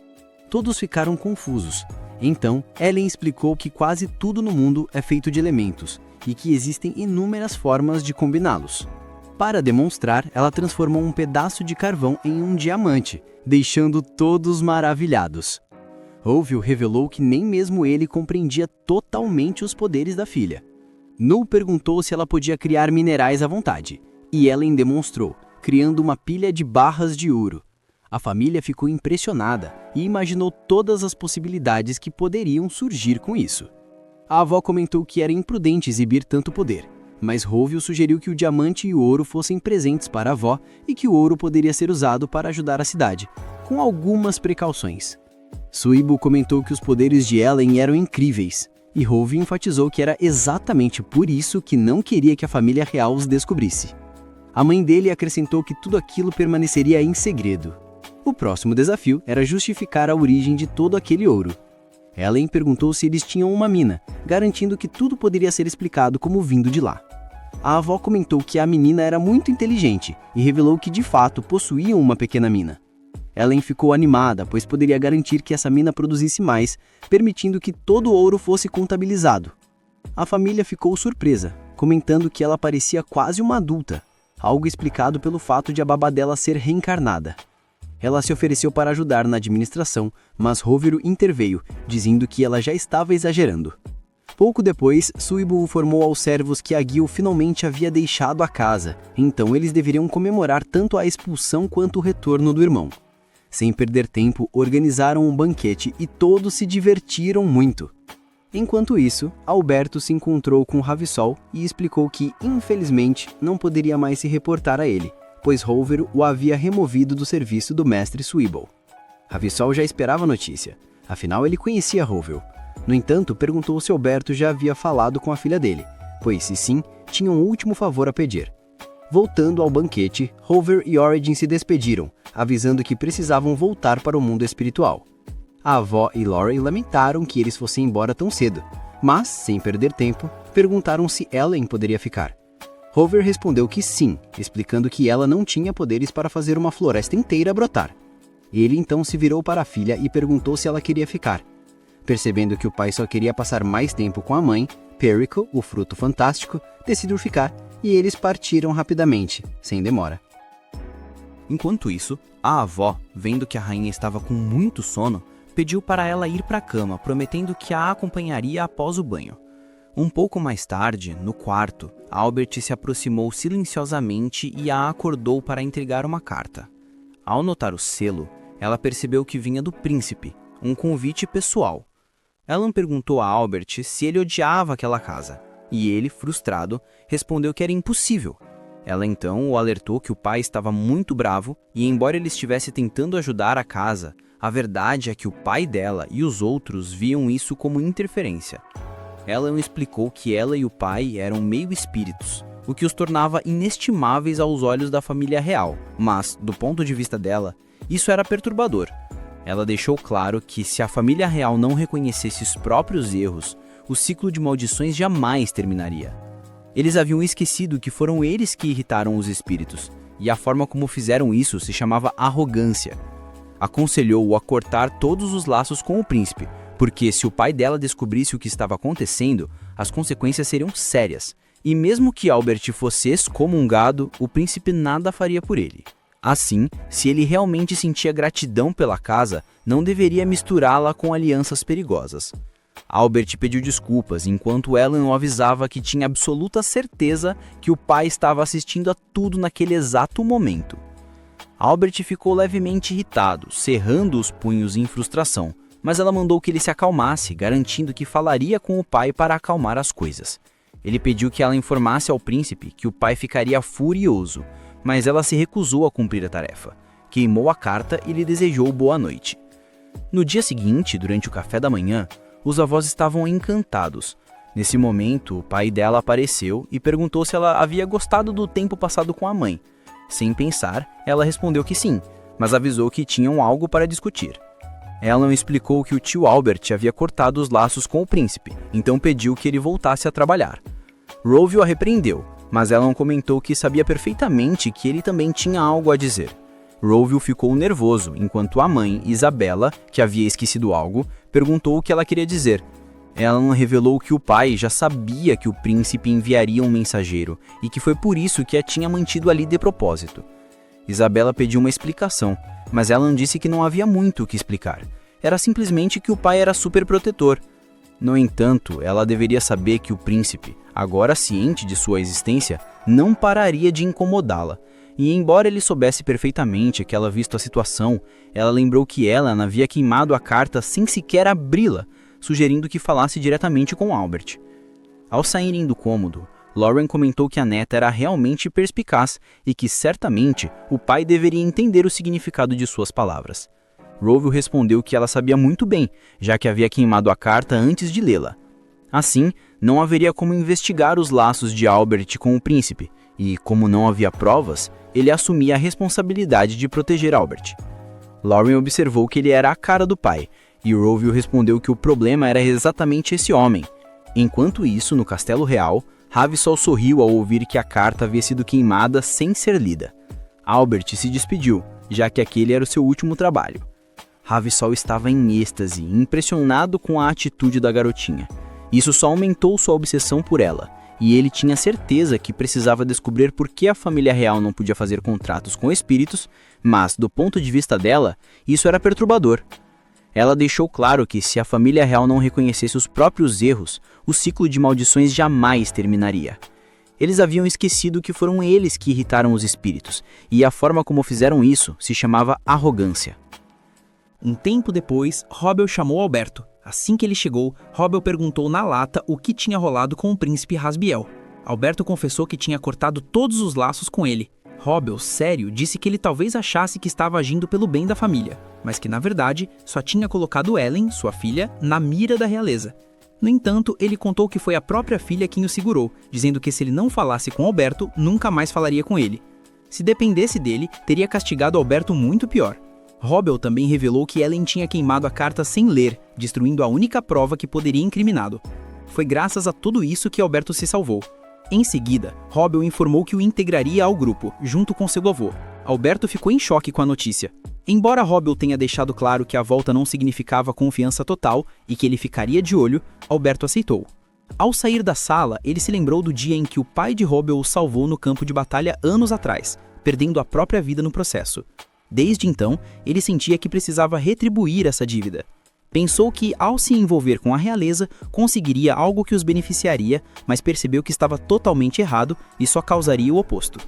Todos ficaram confusos. Então, Ellen explicou que quase tudo no mundo é feito de elementos, e que existem inúmeras formas de combiná-los. Para demonstrar, ela transformou um pedaço de carvão em um diamante, deixando todos maravilhados. Rowell revelou que nem mesmo ele compreendia totalmente os poderes da filha. Null perguntou se ela podia criar minerais à vontade, e Ellen demonstrou, criando uma pilha de barras de ouro. A família ficou impressionada e imaginou todas as possibilidades que poderiam surgir com isso. A avó comentou que era imprudente exibir tanto poder, mas Rowell sugeriu que o diamante e o ouro fossem presentes para a avó e que o ouro poderia ser usado para ajudar a cidade, com algumas precauções. Suibol comentou que os poderes de Ellen eram incríveis, e Rowell enfatizou que era exatamente por isso que não queria que a família real os descobrisse. A mãe dele acrescentou que tudo aquilo permaneceria em segredo. O próximo desafio era justificar a origem de todo aquele ouro. Ellen perguntou se eles tinham uma mina, garantindo que tudo poderia ser explicado como vindo de lá. A avó comentou que a menina era muito inteligente e revelou que de fato possuíam uma pequena mina. Ellen ficou animada, pois poderia garantir que essa mina produzisse mais, permitindo que todo o ouro fosse contabilizado. A família ficou surpresa, comentando que ela parecia quase uma adulta. algo explicado pelo fato de a babá dela ser reencarnada. Ela se ofereceu para ajudar na administração, mas Rovero interveio, dizendo que ela já estava exagerando. Pouco depois, Suibo informou aos servos que a Gil finalmente havia deixado a casa, então eles deveriam comemorar tanto a expulsão quanto o retorno do irmão. Sem perder tempo, organizaram um banquete e todos se divertiram muito. Enquanto isso, Alberto se encontrou com Ravissol e explicou que, infelizmente, não poderia mais se reportar a ele, pois Rovero o havia removido do serviço do mestre Suibo. Ravissol já esperava a notícia, afinal ele conhecia Rovero. No entanto, perguntou se Alberto já havia falado com a filha dele, pois se sim, tinha um último favor a pedir. Voltando ao banquete, Rovero e Origin se despediram, avisando que precisavam voltar para o mundo espiritual. A avó e Lauren lamentaram que eles fossem embora tão cedo, mas, sem perder tempo, perguntaram se Ellen poderia ficar. Rovero respondeu que sim, explicando que ela não tinha poderes para fazer uma floresta inteira brotar. Ele então se virou para a filha e perguntou se ela queria ficar. Percebendo que o pai só queria passar mais tempo com a mãe, Perico, o fruto fantástico, decidiu ficar e eles partiram rapidamente, sem demora. Enquanto isso, a avó, vendo que a rainha estava com muito sono, pediu para ela ir para a cama, prometendo que a acompanharia após o banho. Um pouco mais tarde, no quarto, Albert se aproximou silenciosamente e a acordou para entregar uma carta. Ao notar o selo, ela percebeu que vinha do príncipe, um convite pessoal. Ellen perguntou a Albert se ele odiava aquela casa, e ele, frustrado, respondeu que era impossível. Ela então o alertou que o pai estava muito bravo e, embora ele estivesse tentando ajudar a casa, a verdade é que o pai dela e os outros viam isso como interferência. Ellen explicou que ela e o pai eram meio espíritos, o que os tornava inestimáveis aos olhos da família real, mas, do ponto de vista dela, isso era perturbador. Ela deixou claro que se a família real não reconhecesse os próprios erros, o ciclo de maldições jamais terminaria. Eles haviam esquecido que foram eles que irritaram os espíritos, e a forma como fizeram isso se chamava arrogância. Aconselhou-o a cortar todos os laços com o príncipe, porque se o pai dela descobrisse o que estava acontecendo, as consequências seriam sérias, e mesmo que Albert fosse excomungado, o príncipe nada faria por ele. Assim, se ele realmente sentia gratidão pela casa, não deveria misturá-la com alianças perigosas. Albert pediu desculpas, enquanto Ellen o avisava que tinha absoluta certeza que o pai estava assistindo a tudo naquele exato momento. Albert ficou levemente irritado, cerrando os punhos em frustração, mas ela mandou que ele se acalmasse, garantindo que falaria com o pai para acalmar as coisas. Ele pediu que ela informasse ao príncipe que o pai ficaria furioso, mas ela se recusou a cumprir a tarefa. Queimou a carta e lhe desejou boa noite. No dia seguinte, durante o café da manhã, os avós estavam encantados. Nesse momento, o pai dela apareceu e perguntou se ela havia gostado do tempo passado com a mãe. Sem pensar, ela respondeu que sim, mas avisou que tinham algo para discutir. Ellen explicou que o tio Albert havia cortado os laços com o príncipe, então pediu que ele voltasse a trabalhar. Rovio a repreendeu, mas Ellen comentou que sabia perfeitamente que ele também tinha algo a dizer. Rovio ficou nervoso, enquanto a mãe, Isabella, que havia esquecido algo, perguntou o que ela queria dizer. Ellen revelou que o pai já sabia que o príncipe enviaria um mensageiro e que foi por isso que a tinha mantido ali de propósito. Isabella pediu uma explicação, mas Ellen disse que não havia muito o que explicar. Era simplesmente que o pai era super protetor. No entanto, ela deveria saber que o príncipe, agora ciente de sua existência, não pararia de incomodá-la. E embora ele soubesse perfeitamente que ela visto a situação, ela lembrou que Ellen havia queimado a carta sem sequer abri-la, sugerindo que falasse diretamente com Albert. Ao saírem do cômodo, Lauren comentou que a neta era realmente perspicaz e que certamente o pai deveria entender o significado de suas palavras. Rovio respondeu que ela sabia muito bem, já que havia queimado a carta antes de lê-la. Assim, não haveria como investigar os laços de Albert com o príncipe, e, como não havia provas, ele assumia a responsabilidade de proteger Albert. Lauren observou que ele era a cara do pai, e Rovio respondeu que o problema era exatamente esse homem. Enquanto isso, no Castelo Real, Ravissol sorriu ao ouvir que a carta havia sido queimada sem ser lida. Albert se despediu, já que aquele era o seu último trabalho. Ravissol estava em êxtase, impressionado com a atitude da garotinha. Isso só aumentou sua obsessão por ela, e ele tinha certeza que precisava descobrir por que a família real não podia fazer contratos com espíritos, mas, do ponto de vista dela, isso era perturbador. Ela deixou claro que se a família real não reconhecesse os próprios erros, o ciclo de maldições jamais terminaria. Eles haviam esquecido que foram eles que irritaram os espíritos, e a forma como fizeram isso se chamava arrogância. Um tempo depois, Robbel chamou Alberto. Assim que ele chegou, Robbel perguntou na lata o que tinha rolado com o príncipe Rasbiel. Alberto confessou que tinha cortado todos os laços com ele. Robbel, sério, disse que ele talvez achasse que estava agindo pelo bem da família, mas que na verdade só tinha colocado Ellen, sua filha, na mira da realeza. No entanto, ele contou que foi a própria filha quem o segurou, dizendo que se ele não falasse com Alberto, nunca mais falaria com ele. Se dependesse dele, teria castigado Alberto muito pior. Robbel também revelou que Ellen tinha queimado a carta sem ler, destruindo a única prova que poderia incriminá-lo. Foi graças a tudo isso que Alberto se salvou. Em seguida, Robbel informou que o integraria ao grupo, junto com seu avô. Alberto ficou em choque com a notícia. Embora Robbel tenha deixado claro que a volta não significava confiança total e que ele ficaria de olho, Alberto aceitou. Ao sair da sala, ele se lembrou do dia em que o pai de Robbel o salvou no campo de batalha anos atrás, perdendo a própria vida no processo. Desde então, ele sentia que precisava retribuir essa dívida. Pensou que, ao se envolver com a realeza, conseguiria algo que os beneficiaria, mas percebeu que estava totalmente errado e só causaria o oposto.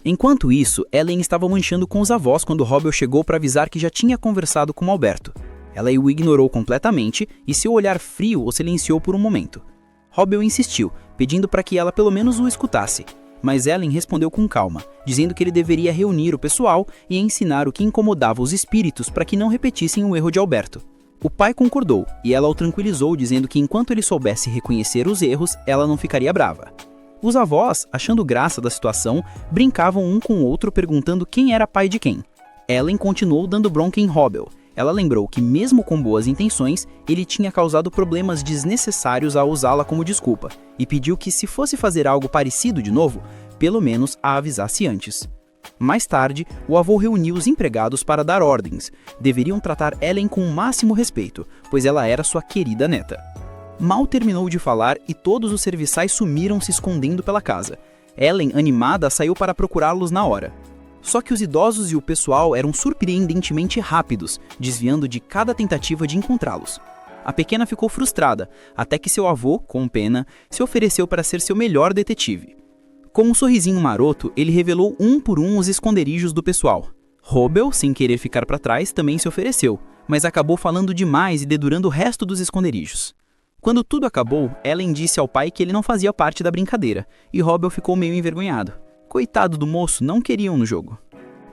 Enquanto isso, Ellen estava manchando com os avós quando Robbel chegou para avisar que já tinha conversado com Alberto. Ela o ignorou completamente e seu olhar frio o silenciou por um momento. Robbel insistiu, pedindo para que ela pelo menos o escutasse. Mas Ellen respondeu com calma, dizendo que ele deveria reunir o pessoal e ensinar o que incomodava os espíritos para que não repetissem o erro de Alberto. O pai concordou, e ela o tranquilizou, dizendo que enquanto ele soubesse reconhecer os erros, ela não ficaria brava. Os avós, achando graça da situação, brincavam um com o outro perguntando quem era pai de quem. Ellen continuou dando bronca em Robbel. Ela lembrou que, mesmo com boas intenções, ele tinha causado problemas desnecessários ao usá-la como desculpa, e pediu que, se fosse fazer algo parecido de novo, pelo menos a avisasse antes. Mais tarde, o avô reuniu os empregados para dar ordens. Deveriam tratar Ellen com o máximo respeito, pois ela era sua querida neta. Mal terminou de falar e todos os serviçais sumiram se escondendo pela casa. Ellen, animada, saiu para procurá-los na hora. Só que os idosos e o pessoal eram surpreendentemente rápidos, desviando de cada tentativa de encontrá-los. A pequena ficou frustrada, até que seu avô, com pena, se ofereceu para ser seu melhor detetive. Com um sorrisinho maroto, ele revelou um por um os esconderijos do pessoal. Robbel, sem querer ficar para trás, também se ofereceu, mas acabou falando demais e dedurando o resto dos esconderijos. Quando tudo acabou, Ellen disse ao pai que ele não fazia parte da brincadeira, e Robbel ficou meio envergonhado. Coitado do moço, não queriam no jogo.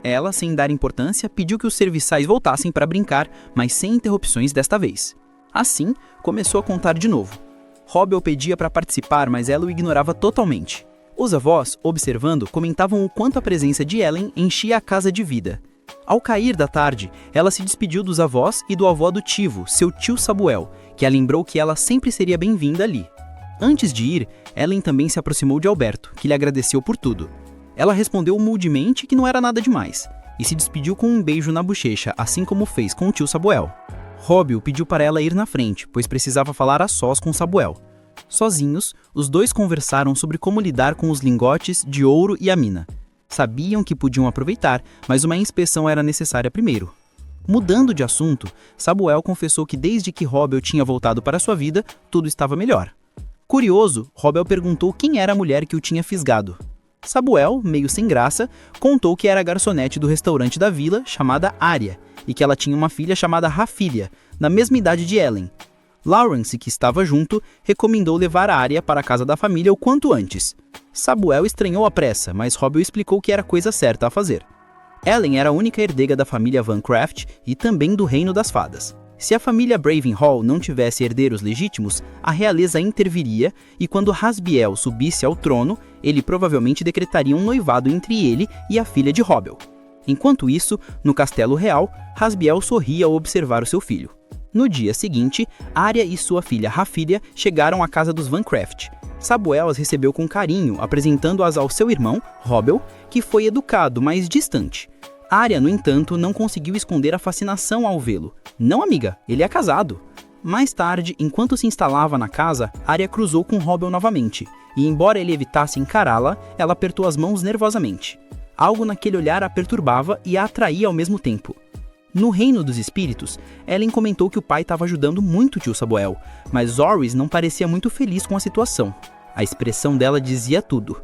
Ela, sem dar importância, pediu que os serviçais voltassem para brincar, mas sem interrupções desta vez. Assim, começou a contar de novo. Robbel pedia para participar, mas ela o ignorava totalmente. Os avós, observando, comentavam o quanto a presença de Ellen enchia a casa de vida. Ao cair da tarde, ela se despediu dos avós e do avô adotivo, seu tio Samuel, que a lembrou que ela sempre seria bem-vinda ali. Antes de ir, Ellen também se aproximou de Alberto, que lhe agradeceu por tudo. Ela respondeu humildemente que não era nada demais, e se despediu com um beijo na bochecha, assim como fez com o tio Samuel. Robbel pediu para ela ir na frente, pois precisava falar a sós com Samuel. Sozinhos, os dois conversaram sobre como lidar com os lingotes de ouro e a mina. Sabiam que podiam aproveitar, mas uma inspeção era necessária primeiro. Mudando de assunto, Samuel confessou que desde que Robbel tinha voltado para sua vida, tudo estava melhor. Curioso, Robbel perguntou quem era a mulher que o tinha fisgado. Samuel, meio sem graça, contou que era a garçonete do restaurante da vila, chamada Arya, e que ela tinha uma filha chamada Rafilia, na mesma idade de Ellen. Lawrence, que estava junto, recomendou levar a Arya para a casa da família o quanto antes. Samuel estranhou a pressa, mas Robbel explicou que era a coisa certa a fazer. Ellen era a única herdeira da família Vancraft e também do Reino das Fadas. Se a família Bravenhall não tivesse herdeiros legítimos, a realeza interviria e quando Rasbiel subisse ao trono, ele provavelmente decretaria um noivado entre ele e a filha de Robbel. Enquanto isso, no castelo real, Rasbiel sorria ao observar o seu filho. No dia seguinte, Arya e sua filha Rafilia chegaram à casa dos Vancraft. Samuel as recebeu com carinho, apresentando-as ao seu irmão, Robbel, que foi educado, mas distante. Arya, no entanto, não conseguiu esconder a fascinação ao vê-lo. Não, amiga, ele é casado. Mais tarde, enquanto se instalava na casa, Arya cruzou com Robbel novamente, e embora ele evitasse encará-la, ela apertou as mãos nervosamente. Algo naquele olhar a perturbava e a atraía ao mesmo tempo. No reino dos espíritos, Ellen comentou que o pai estava ajudando muito o tio Samuel, mas Orys não parecia muito feliz com a situação. A expressão dela dizia tudo.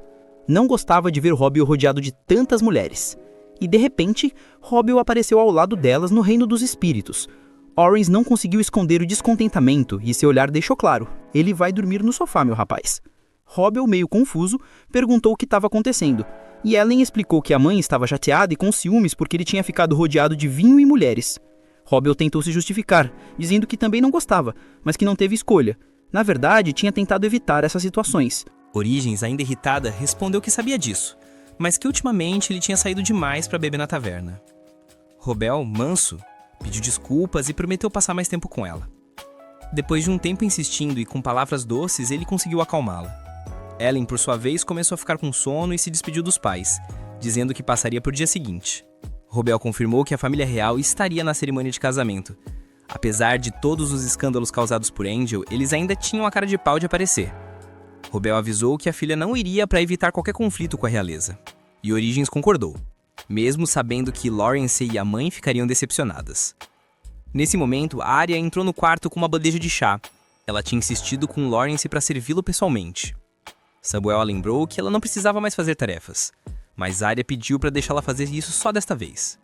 Não gostava de ver Robbel rodeado de tantas mulheres. E de repente, Robbel apareceu ao lado delas no reino dos espíritos. Orys não conseguiu esconder o descontentamento e seu olhar deixou claro. Ele vai dormir no sofá, meu rapaz. Robbel, meio confuso, perguntou o que estava acontecendo. E Ellen explicou que a mãe estava chateada e com ciúmes porque ele tinha ficado rodeado de vinho e mulheres. Robbel tentou se justificar, dizendo que também não gostava, mas que não teve escolha. Na verdade, tinha tentado evitar essas situações. Origens, ainda irritada, respondeu que sabia disso, mas que ultimamente ele tinha saído demais para beber na taverna. Robbel, manso, pediu desculpas e prometeu passar mais tempo com ela. Depois de um tempo insistindo e com palavras doces, ele conseguiu acalmá-la. Ellen, por sua vez, começou a ficar com sono e se despediu dos pais, dizendo que passaria por dia seguinte. Robbel confirmou que a família real estaria na cerimônia de casamento. Apesar de todos os escândalos causados por Angel, eles ainda tinham a cara de pau de aparecer. Robbel avisou que a filha não iria para evitar qualquer conflito com a realeza. E Origens concordou, mesmo sabendo que Lawrence e a mãe ficariam decepcionadas. Nesse momento, Arya entrou no quarto com uma bandeja de chá. Ela tinha insistido com Lawrence para servi-lo pessoalmente. Samuel lembrou que ela não precisava mais fazer tarefas, mas Arya pediu para deixá-la fazer isso só desta vez.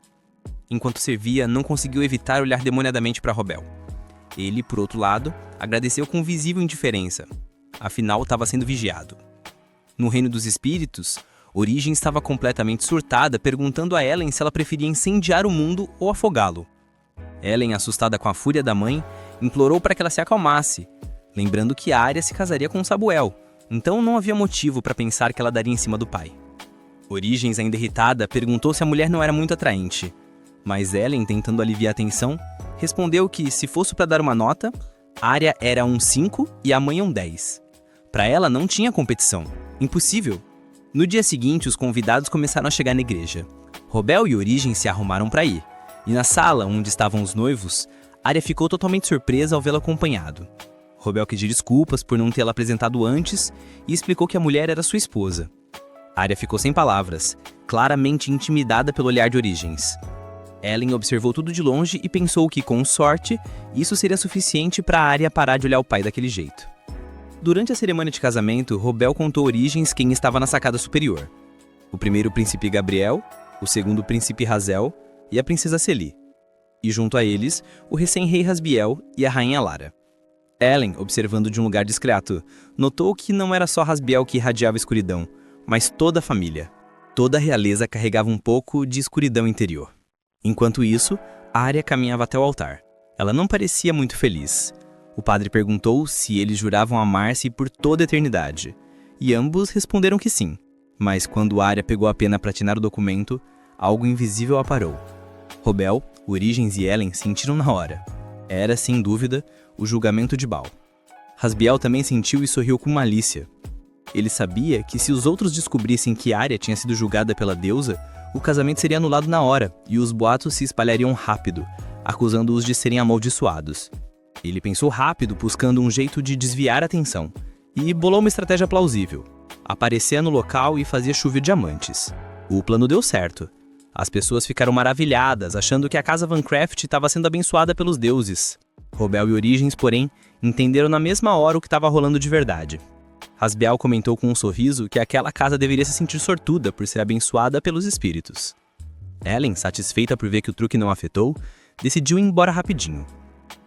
Enquanto servia, não conseguiu evitar olhar demoniadamente para Robbel. Ele, por outro lado, agradeceu com visível indiferença. Afinal, estava sendo vigiado. No reino dos espíritos, Origens estava completamente surtada, perguntando a Ellen se ela preferia incendiar o mundo ou afogá-lo. Ellen, assustada com a fúria da mãe, implorou para que ela se acalmasse, lembrando que Arya se casaria com Samuel, então não havia motivo para pensar que ela daria em cima do pai. Origens, ainda irritada, perguntou se a mulher não era muito atraente, mas Ellen, tentando aliviar a tensão, respondeu que, se fosse para dar uma nota, Arya era um 5 e a mãe um 10. Para ela não tinha competição. Impossível. No dia seguinte, os convidados começaram a chegar na igreja. Robbel e Origens se arrumaram para ir. E na sala, onde estavam os noivos, Arya ficou totalmente surpresa ao vê-lo acompanhado. Robbel pediu desculpas por não tê-la apresentado antes e explicou que a mulher era sua esposa. Arya ficou sem palavras, claramente intimidada pelo olhar de Origens. Ellen observou tudo de longe e pensou que, com sorte, isso seria suficiente para Arya parar de olhar o pai daquele jeito. Durante a cerimônia de casamento, Robbel contou a Origens quem estava na sacada superior. O primeiro príncipe Gabriel, o segundo príncipe Hazel e a princesa Celi. E junto a eles, o recém-rei Rasbiel e a rainha Lara. Ellen, observando de um lugar discreto, notou que não era só Rasbiel que irradiava escuridão, mas toda a família. Toda a realeza carregava um pouco de escuridão interior. Enquanto isso, Arya caminhava até o altar. Ela não parecia muito feliz. O padre perguntou se eles juravam amar-se por toda a eternidade, e ambos responderam que sim. Mas quando Arya pegou a pena para assinar o documento, algo invisível a parou. Robbel, Origens e Ellen sentiram na hora. Era, sem dúvida, o julgamento de Baal. Rasbiel também sentiu e sorriu com malícia. Ele sabia que se os outros descobrissem que Arya tinha sido julgada pela deusa, o casamento seria anulado na hora e os boatos se espalhariam rápido, acusando-os de serem amaldiçoados. Ele pensou rápido, buscando um jeito de desviar a atenção, e bolou uma estratégia plausível. Aparecia no local e fazia chover diamantes. O plano deu certo. As pessoas ficaram maravilhadas, achando que a casa Van Craft estava sendo abençoada pelos deuses. Robbel e Origens, porém, entenderam na mesma hora o que estava rolando de verdade. Rasbiel comentou com um sorriso que aquela casa deveria se sentir sortuda por ser abençoada pelos espíritos. Ellen, satisfeita por ver que o truque não afetou, decidiu ir embora rapidinho.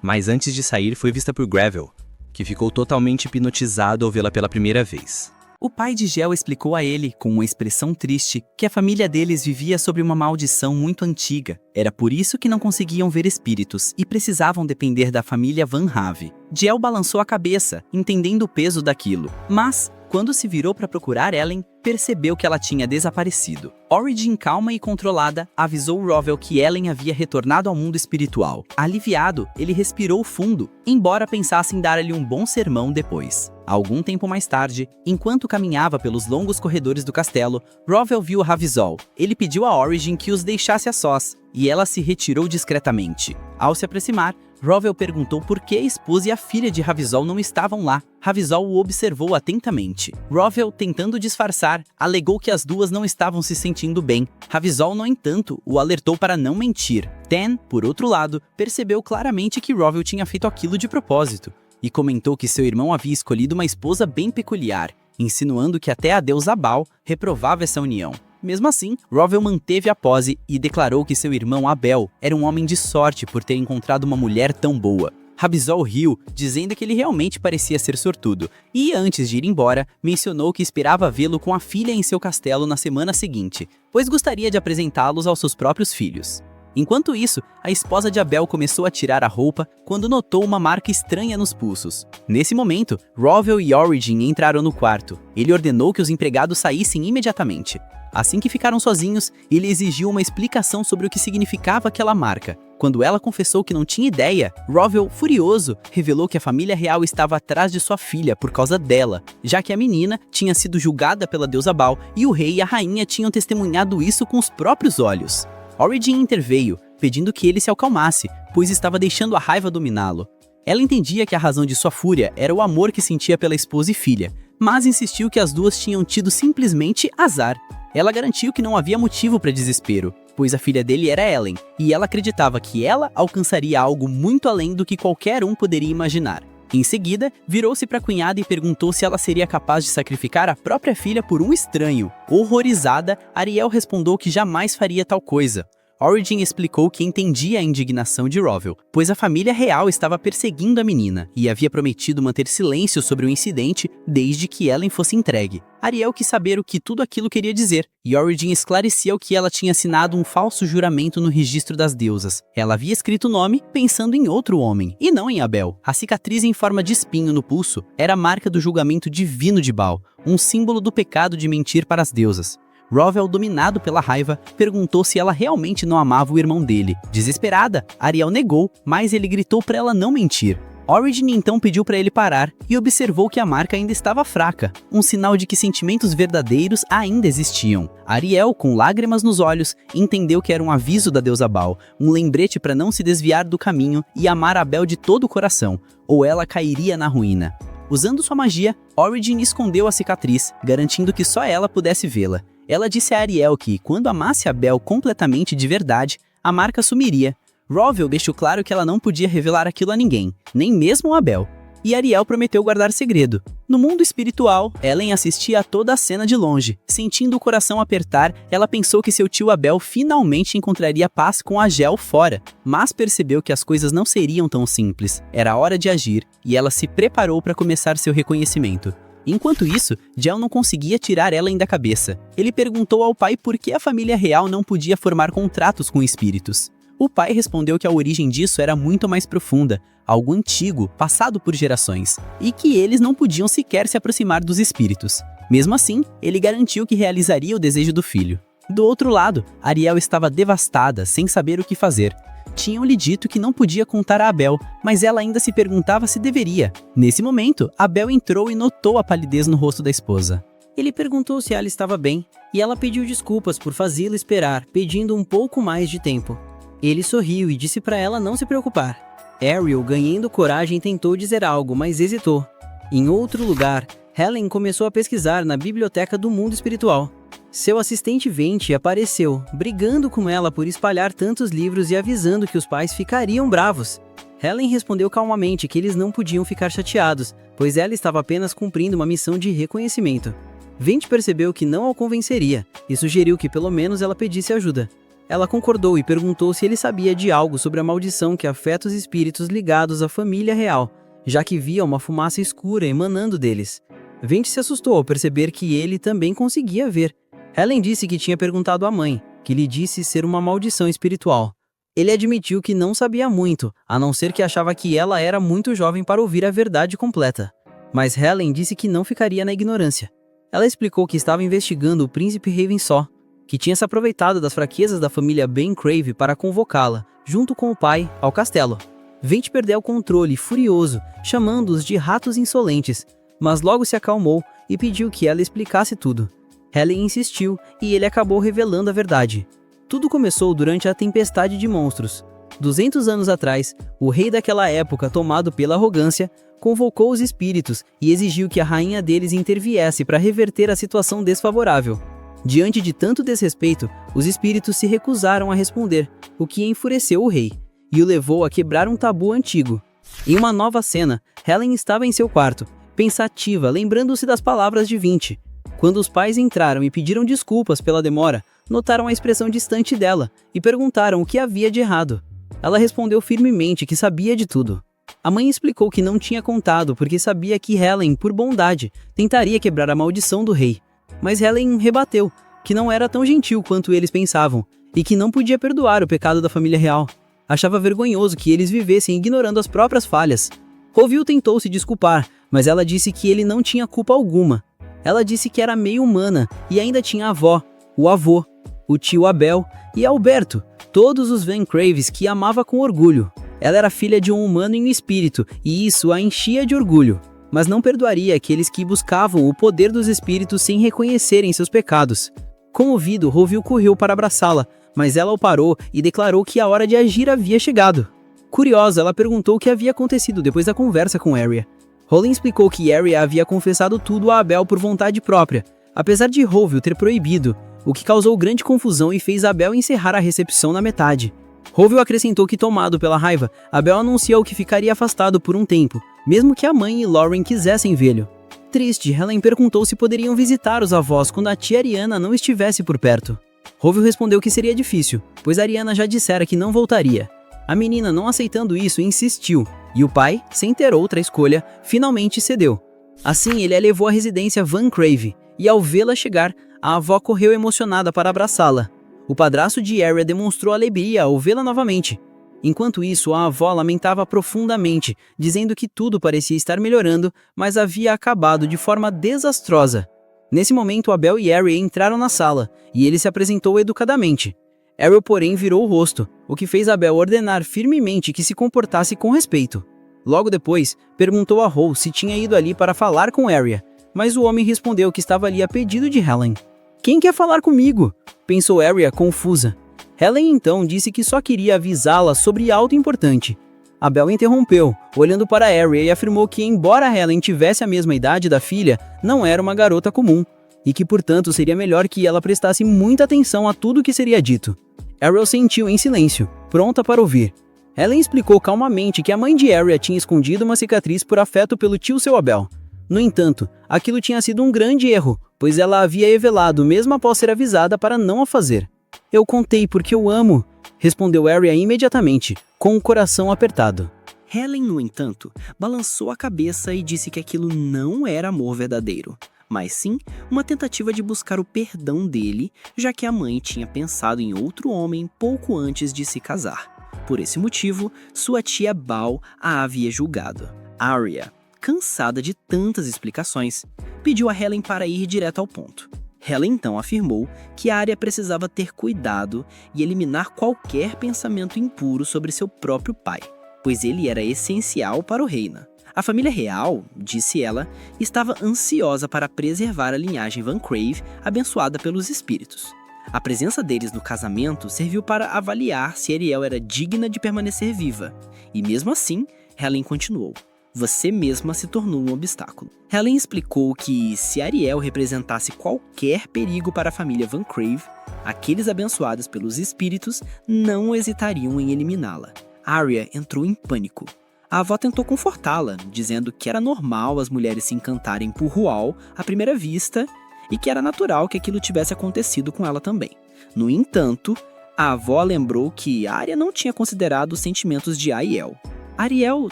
Mas antes de sair, foi vista por Gravel, que ficou totalmente hipnotizado ao vê-la pela primeira vez. O pai de Gel explicou a ele, com uma expressão triste, que a família deles vivia sob uma maldição muito antiga. Era por isso que não conseguiam ver espíritos e precisavam depender da família Van Have. Gel balançou a cabeça, entendendo o peso daquilo. Mas, quando se virou para procurar Ellen, percebeu que ela tinha desaparecido. Origin, calma e controlada, avisou Rovel que Ellen havia retornado ao mundo espiritual. Aliviado, ele respirou fundo, embora pensasse em dar-lhe um bom sermão depois. Algum tempo mais tarde, enquanto caminhava pelos longos corredores do castelo, Rovel viu Ravizol. Ele pediu a Origin que os deixasse a sós, e ela se retirou discretamente. Ao se aproximar, Rovel perguntou por que a esposa e a filha de Ravizol não estavam lá. Ravizol o observou atentamente. Rovel, tentando disfarçar, alegou que as duas não estavam se sentindo bem. Ravizol, no entanto, o alertou para não mentir. Ten, por outro lado, percebeu claramente que Rovel tinha feito aquilo de propósito e comentou que seu irmão havia escolhido uma esposa bem peculiar, insinuando que até a deusa Baal reprovava essa união. Mesmo assim, Rovel manteve a pose e declarou que seu irmão Abel era um homem de sorte por ter encontrado uma mulher tão boa. Ravizol riu, dizendo que ele realmente parecia ser sortudo, e antes de ir embora, mencionou que esperava vê-lo com a filha em seu castelo na semana seguinte, pois gostaria de apresentá-los aos seus próprios filhos. Enquanto isso, a esposa de Abel começou a tirar a roupa quando notou uma marca estranha nos pulsos. Nesse momento, Rovel e Origin entraram no quarto. Ele ordenou que os empregados saíssem imediatamente. Assim que ficaram sozinhos, ele exigiu uma explicação sobre o que significava aquela marca. Quando ela confessou que não tinha ideia, Rovel, furioso, revelou que a família real estava atrás de sua filha por causa dela, já que a menina tinha sido julgada pela deusa Baal e o rei e a rainha tinham testemunhado isso com os próprios olhos. Origin interveio, pedindo que ele se acalmasse, pois estava deixando a raiva dominá-lo. Ela entendia que a razão de sua fúria era o amor que sentia pela esposa e filha, mas insistiu que as duas tinham tido simplesmente azar. Ela garantiu que não havia motivo para desespero, pois a filha dele era Ellen, e ela acreditava que ela alcançaria algo muito além do que qualquer um poderia imaginar. Em seguida, virou-se para a cunhada e perguntou se ela seria capaz de sacrificar a própria filha por um estranho. Horrorizada, Ariel respondeu que jamais faria tal coisa. Origin explicou que entendia a indignação de Rovel, pois a família real estava perseguindo a menina e havia prometido manter silêncio sobre o incidente desde que Ellen fosse entregue. Ariel quis saber o que tudo aquilo queria dizer, e Origin esclareceu que ela tinha assinado um falso juramento no registro das deusas. Ela havia escrito o nome pensando em outro homem, e não em Abel. A cicatriz em forma de espinho no pulso era a marca do julgamento divino de Baal, um símbolo do pecado de mentir para as deusas. Rovel, dominado pela raiva, perguntou se ela realmente não amava o irmão dele. Desesperada, Ariel negou, mas ele gritou para ela não mentir. Origin então pediu para ele parar e observou que a marca ainda estava fraca, um sinal de que sentimentos verdadeiros ainda existiam. Ariel, com lágrimas nos olhos, entendeu que era um aviso da deusa Baal, um lembrete para não se desviar do caminho e amar Abel de todo o coração, ou ela cairia na ruína. Usando sua magia, Origin escondeu a cicatriz, garantindo que só ela pudesse vê-la. Ela disse a Ariel que, quando amasse Abel completamente de verdade, a marca sumiria. Rovel deixou claro que ela não podia revelar aquilo a ninguém, nem mesmo a Abel. E Ariel prometeu guardar segredo. No mundo espiritual, Ellen assistia a toda a cena de longe. Sentindo o coração apertar, ela pensou que seu tio Abel finalmente encontraria paz com a Gel fora. Mas percebeu que as coisas não seriam tão simples. Era hora de agir, e ela se preparou para começar seu reconhecimento. Enquanto isso, Gel não conseguia tirar Ellen da cabeça. Ele perguntou ao pai por que a família real não podia formar contratos com espíritos. O pai respondeu que a origem disso era muito mais profunda, algo antigo, passado por gerações, e que eles não podiam sequer se aproximar dos espíritos. Mesmo assim, ele garantiu que realizaria o desejo do filho. Do outro lado, Ariel estava devastada, sem saber o que fazer. Tinham-lhe dito que não podia contar a Abel, mas ela ainda se perguntava se deveria. Nesse momento, Abel entrou e notou a palidez no rosto da esposa. Ele perguntou se ela estava bem, e ela pediu desculpas por fazê-la esperar, pedindo um pouco mais de tempo. Ele sorriu e disse para ela não se preocupar. Ariel, ganhando coragem, tentou dizer algo, mas hesitou. Em outro lugar, Helen começou a pesquisar na biblioteca do mundo espiritual. Seu assistente Venti apareceu, brigando com ela por espalhar tantos livros e avisando que os pais ficariam bravos. Helen respondeu calmamente que eles não podiam ficar chateados, pois ela estava apenas cumprindo uma missão de reconhecimento. Venti percebeu que não a convenceria e sugeriu que pelo menos ela pedisse ajuda. Ela concordou e perguntou se ele sabia de algo sobre a maldição que afeta os espíritos ligados à família real, já que via uma fumaça escura emanando deles. Venti se assustou ao perceber que ele também conseguia ver. Helen disse que tinha perguntado à mãe, que lhe disse ser uma maldição espiritual. Ele admitiu que não sabia muito, a não ser que achava que ela era muito jovem para ouvir a verdade completa. Mas Helen disse que não ficaria na ignorância. Ela explicou que estava investigando o príncipe Ravensaw, que tinha se aproveitado das fraquezas da família Baincrave para convocá-la, junto com o pai, ao castelo. Venti perdeu o controle, furioso, chamando-os de ratos insolentes, mas logo se acalmou e pediu que ela explicasse tudo. Helen insistiu e ele acabou revelando a verdade. Tudo começou durante a tempestade de monstros. 200 anos atrás, o rei daquela época, tomado pela arrogância, convocou os espíritos e exigiu que a rainha deles interviesse para reverter a situação desfavorável. Diante de tanto desrespeito, os espíritos se recusaram a responder, o que enfureceu o rei, e o levou a quebrar um tabu antigo. Em uma nova cena, Helen estava em seu quarto, pensativa, lembrando-se das palavras de Vinci. Quando os pais entraram e pediram desculpas pela demora, notaram a expressão distante dela e perguntaram o que havia de errado. Ela respondeu firmemente que sabia de tudo. A mãe explicou que não tinha contado porque sabia que Helen, por bondade, tentaria quebrar a maldição do rei. Mas Helen rebateu que não era tão gentil quanto eles pensavam e que não podia perdoar o pecado da família real. Achava vergonhoso que eles vivessem ignorando as próprias falhas. Roville tentou se desculpar, mas ela disse que ele não tinha culpa alguma. Ela disse que era meio humana e ainda tinha a avó, o avô, o tio Abel e Alberto, todos os Van Craves que amava com orgulho. Ela era filha de um humano em espírito e isso a enchia de orgulho, mas não perdoaria aqueles que buscavam o poder dos espíritos sem reconhecerem seus pecados. Comovido, Roville correu para abraçá-la, mas ela o parou e declarou que a hora de agir havia chegado. Curiosa, ela perguntou o que havia acontecido depois da conversa com Arya. Rowling explicou que Arya havia confessado tudo a Abel por vontade própria, apesar de Roville ter proibido, o que causou grande confusão e fez Abel encerrar a recepção na metade. Roville acrescentou que, tomado pela raiva, Abel anunciou que ficaria afastado por um tempo, mesmo que a mãe e Lauren quisessem vê-lo. Triste, Helen perguntou se poderiam visitar os avós quando a tia Ariana não estivesse por perto. Roville respondeu que seria difícil, pois Ariana já dissera que não voltaria. A menina, não aceitando isso, insistiu, e o pai, sem ter outra escolha, finalmente cedeu. Assim, ele a levou à residência Van Crave, e ao vê-la chegar, a avó correu emocionada para abraçá-la. O padrasto de Arya demonstrou alegria ao vê-la novamente. Enquanto isso, a avó lamentava profundamente, dizendo que tudo parecia estar melhorando, mas havia acabado de forma desastrosa. Nesse momento, Abel e Arya entraram na sala, e ele se apresentou educadamente. Arya, porém, virou o rosto, o que fez Abel ordenar firmemente que se comportasse com respeito. Logo depois, perguntou a Rose se tinha ido ali para falar com Arya, mas o homem respondeu que estava ali a pedido de Helen. "Quem quer falar comigo?" pensou Arya, confusa. Helen então disse que só queria avisá-la sobre algo importante. Abel interrompeu, olhando para Arya, e afirmou que, embora Helen tivesse a mesma idade da filha, não era uma garota comum, e que, portanto, seria melhor que ela prestasse muita atenção a tudo que seria dito. Arya sentiu em silêncio, pronta para ouvir. Helen explicou calmamente que a mãe de Arya tinha escondido uma cicatriz por afeto pelo tio seu Abel. No entanto, aquilo tinha sido um grande erro, pois ela havia revelado mesmo após ser avisada para não a fazer. "Eu contei porque eu amo", respondeu Arya imediatamente, com o coração apertado. Helen, no entanto, balançou a cabeça e disse que aquilo não era amor verdadeiro, mas sim uma tentativa de buscar o perdão dele, já que a mãe tinha pensado em outro homem pouco antes de se casar. Por esse motivo, sua tia Bal a havia julgado. Arya, cansada de tantas explicações, pediu a Helen para ir direto ao ponto. Helen então afirmou que Arya precisava ter cuidado e eliminar qualquer pensamento impuro sobre seu próprio pai, pois ele era essencial para o reino. A família real, disse ela, estava ansiosa para preservar a linhagem Van Crave abençoada pelos espíritos. A presença deles no casamento serviu para avaliar se Ariel era digna de permanecer viva, e mesmo assim, Helen continuou. "Você mesma se tornou um obstáculo." Helen explicou que, se Ariel representasse qualquer perigo para a família Van Crave, aqueles abençoados pelos espíritos não hesitariam em eliminá-la. Arya entrou em pânico. A avó tentou confortá-la, dizendo que era normal as mulheres se encantarem por Rual à primeira vista e que era natural que aquilo tivesse acontecido com ela também. No entanto, a avó lembrou que Arya não tinha considerado os sentimentos de Aiel. Ariel,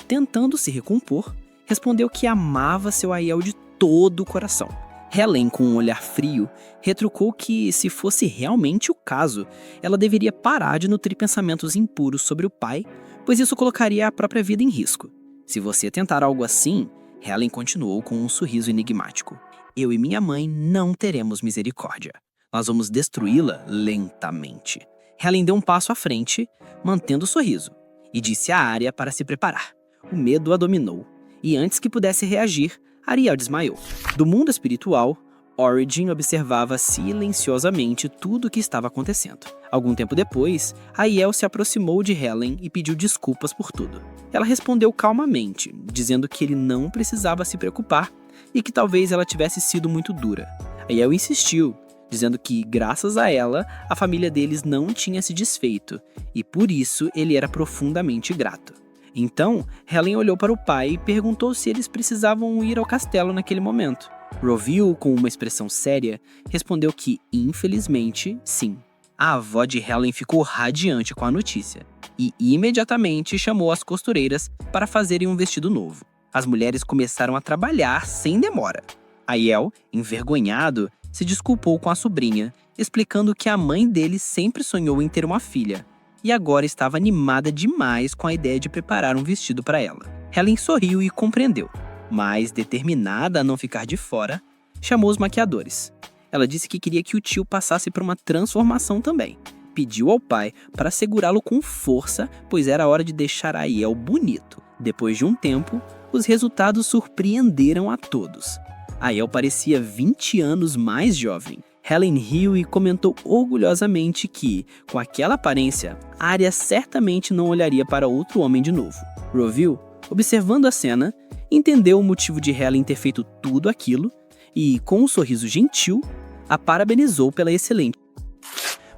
tentando se recompor, respondeu que amava seu Aiel de todo o coração. Helen, com um olhar frio, retrucou que, se fosse realmente o caso, ela deveria parar de nutrir pensamentos impuros sobre o pai, pois isso colocaria a própria vida em risco. "Se você tentar algo assim", Helen continuou com um sorriso enigmático, "eu e minha mãe não teremos misericórdia. Nós vamos destruí-la lentamente." Helen deu um passo à frente, mantendo o sorriso, e disse a Arya para se preparar. O medo a dominou, e antes que pudesse reagir, Ariel desmaiou. Do mundo espiritual, Origin observava silenciosamente tudo o que estava acontecendo. Algum tempo depois, Aiel se aproximou de Helen e pediu desculpas por tudo. Ela respondeu calmamente, dizendo que ele não precisava se preocupar e que talvez ela tivesse sido muito dura. Aiel insistiu, dizendo que, graças a ela, a família deles não tinha se desfeito e por isso ele era profundamente grato. Então, Helen olhou para o pai e perguntou se eles precisavam ir ao castelo naquele momento. Roville, com uma expressão séria, respondeu que, infelizmente, sim. A avó de Helen ficou radiante com a notícia e imediatamente chamou as costureiras para fazerem um vestido novo. As mulheres começaram a trabalhar sem demora. Aiel, envergonhado, se desculpou com a sobrinha, explicando que a mãe dele sempre sonhou em ter uma filha e agora estava animada demais com a ideia de preparar um vestido para ela. Helen sorriu e compreendeu, mas, determinada a não ficar de fora, chamou os maquiadores. Ela disse que queria que o tio passasse por uma transformação também. Pediu ao pai para segurá-lo com força, pois era hora de deixar Aiel bonito. Depois de um tempo, os resultados surpreenderam a todos. Aiel parecia 20 anos mais jovem. Helen riu e comentou orgulhosamente que, com aquela aparência, Arya certamente não olharia para outro homem de novo. Roville, observando a cena, entendeu o motivo de Helen ter feito tudo aquilo e, com um sorriso gentil, a parabenizou pela excelente.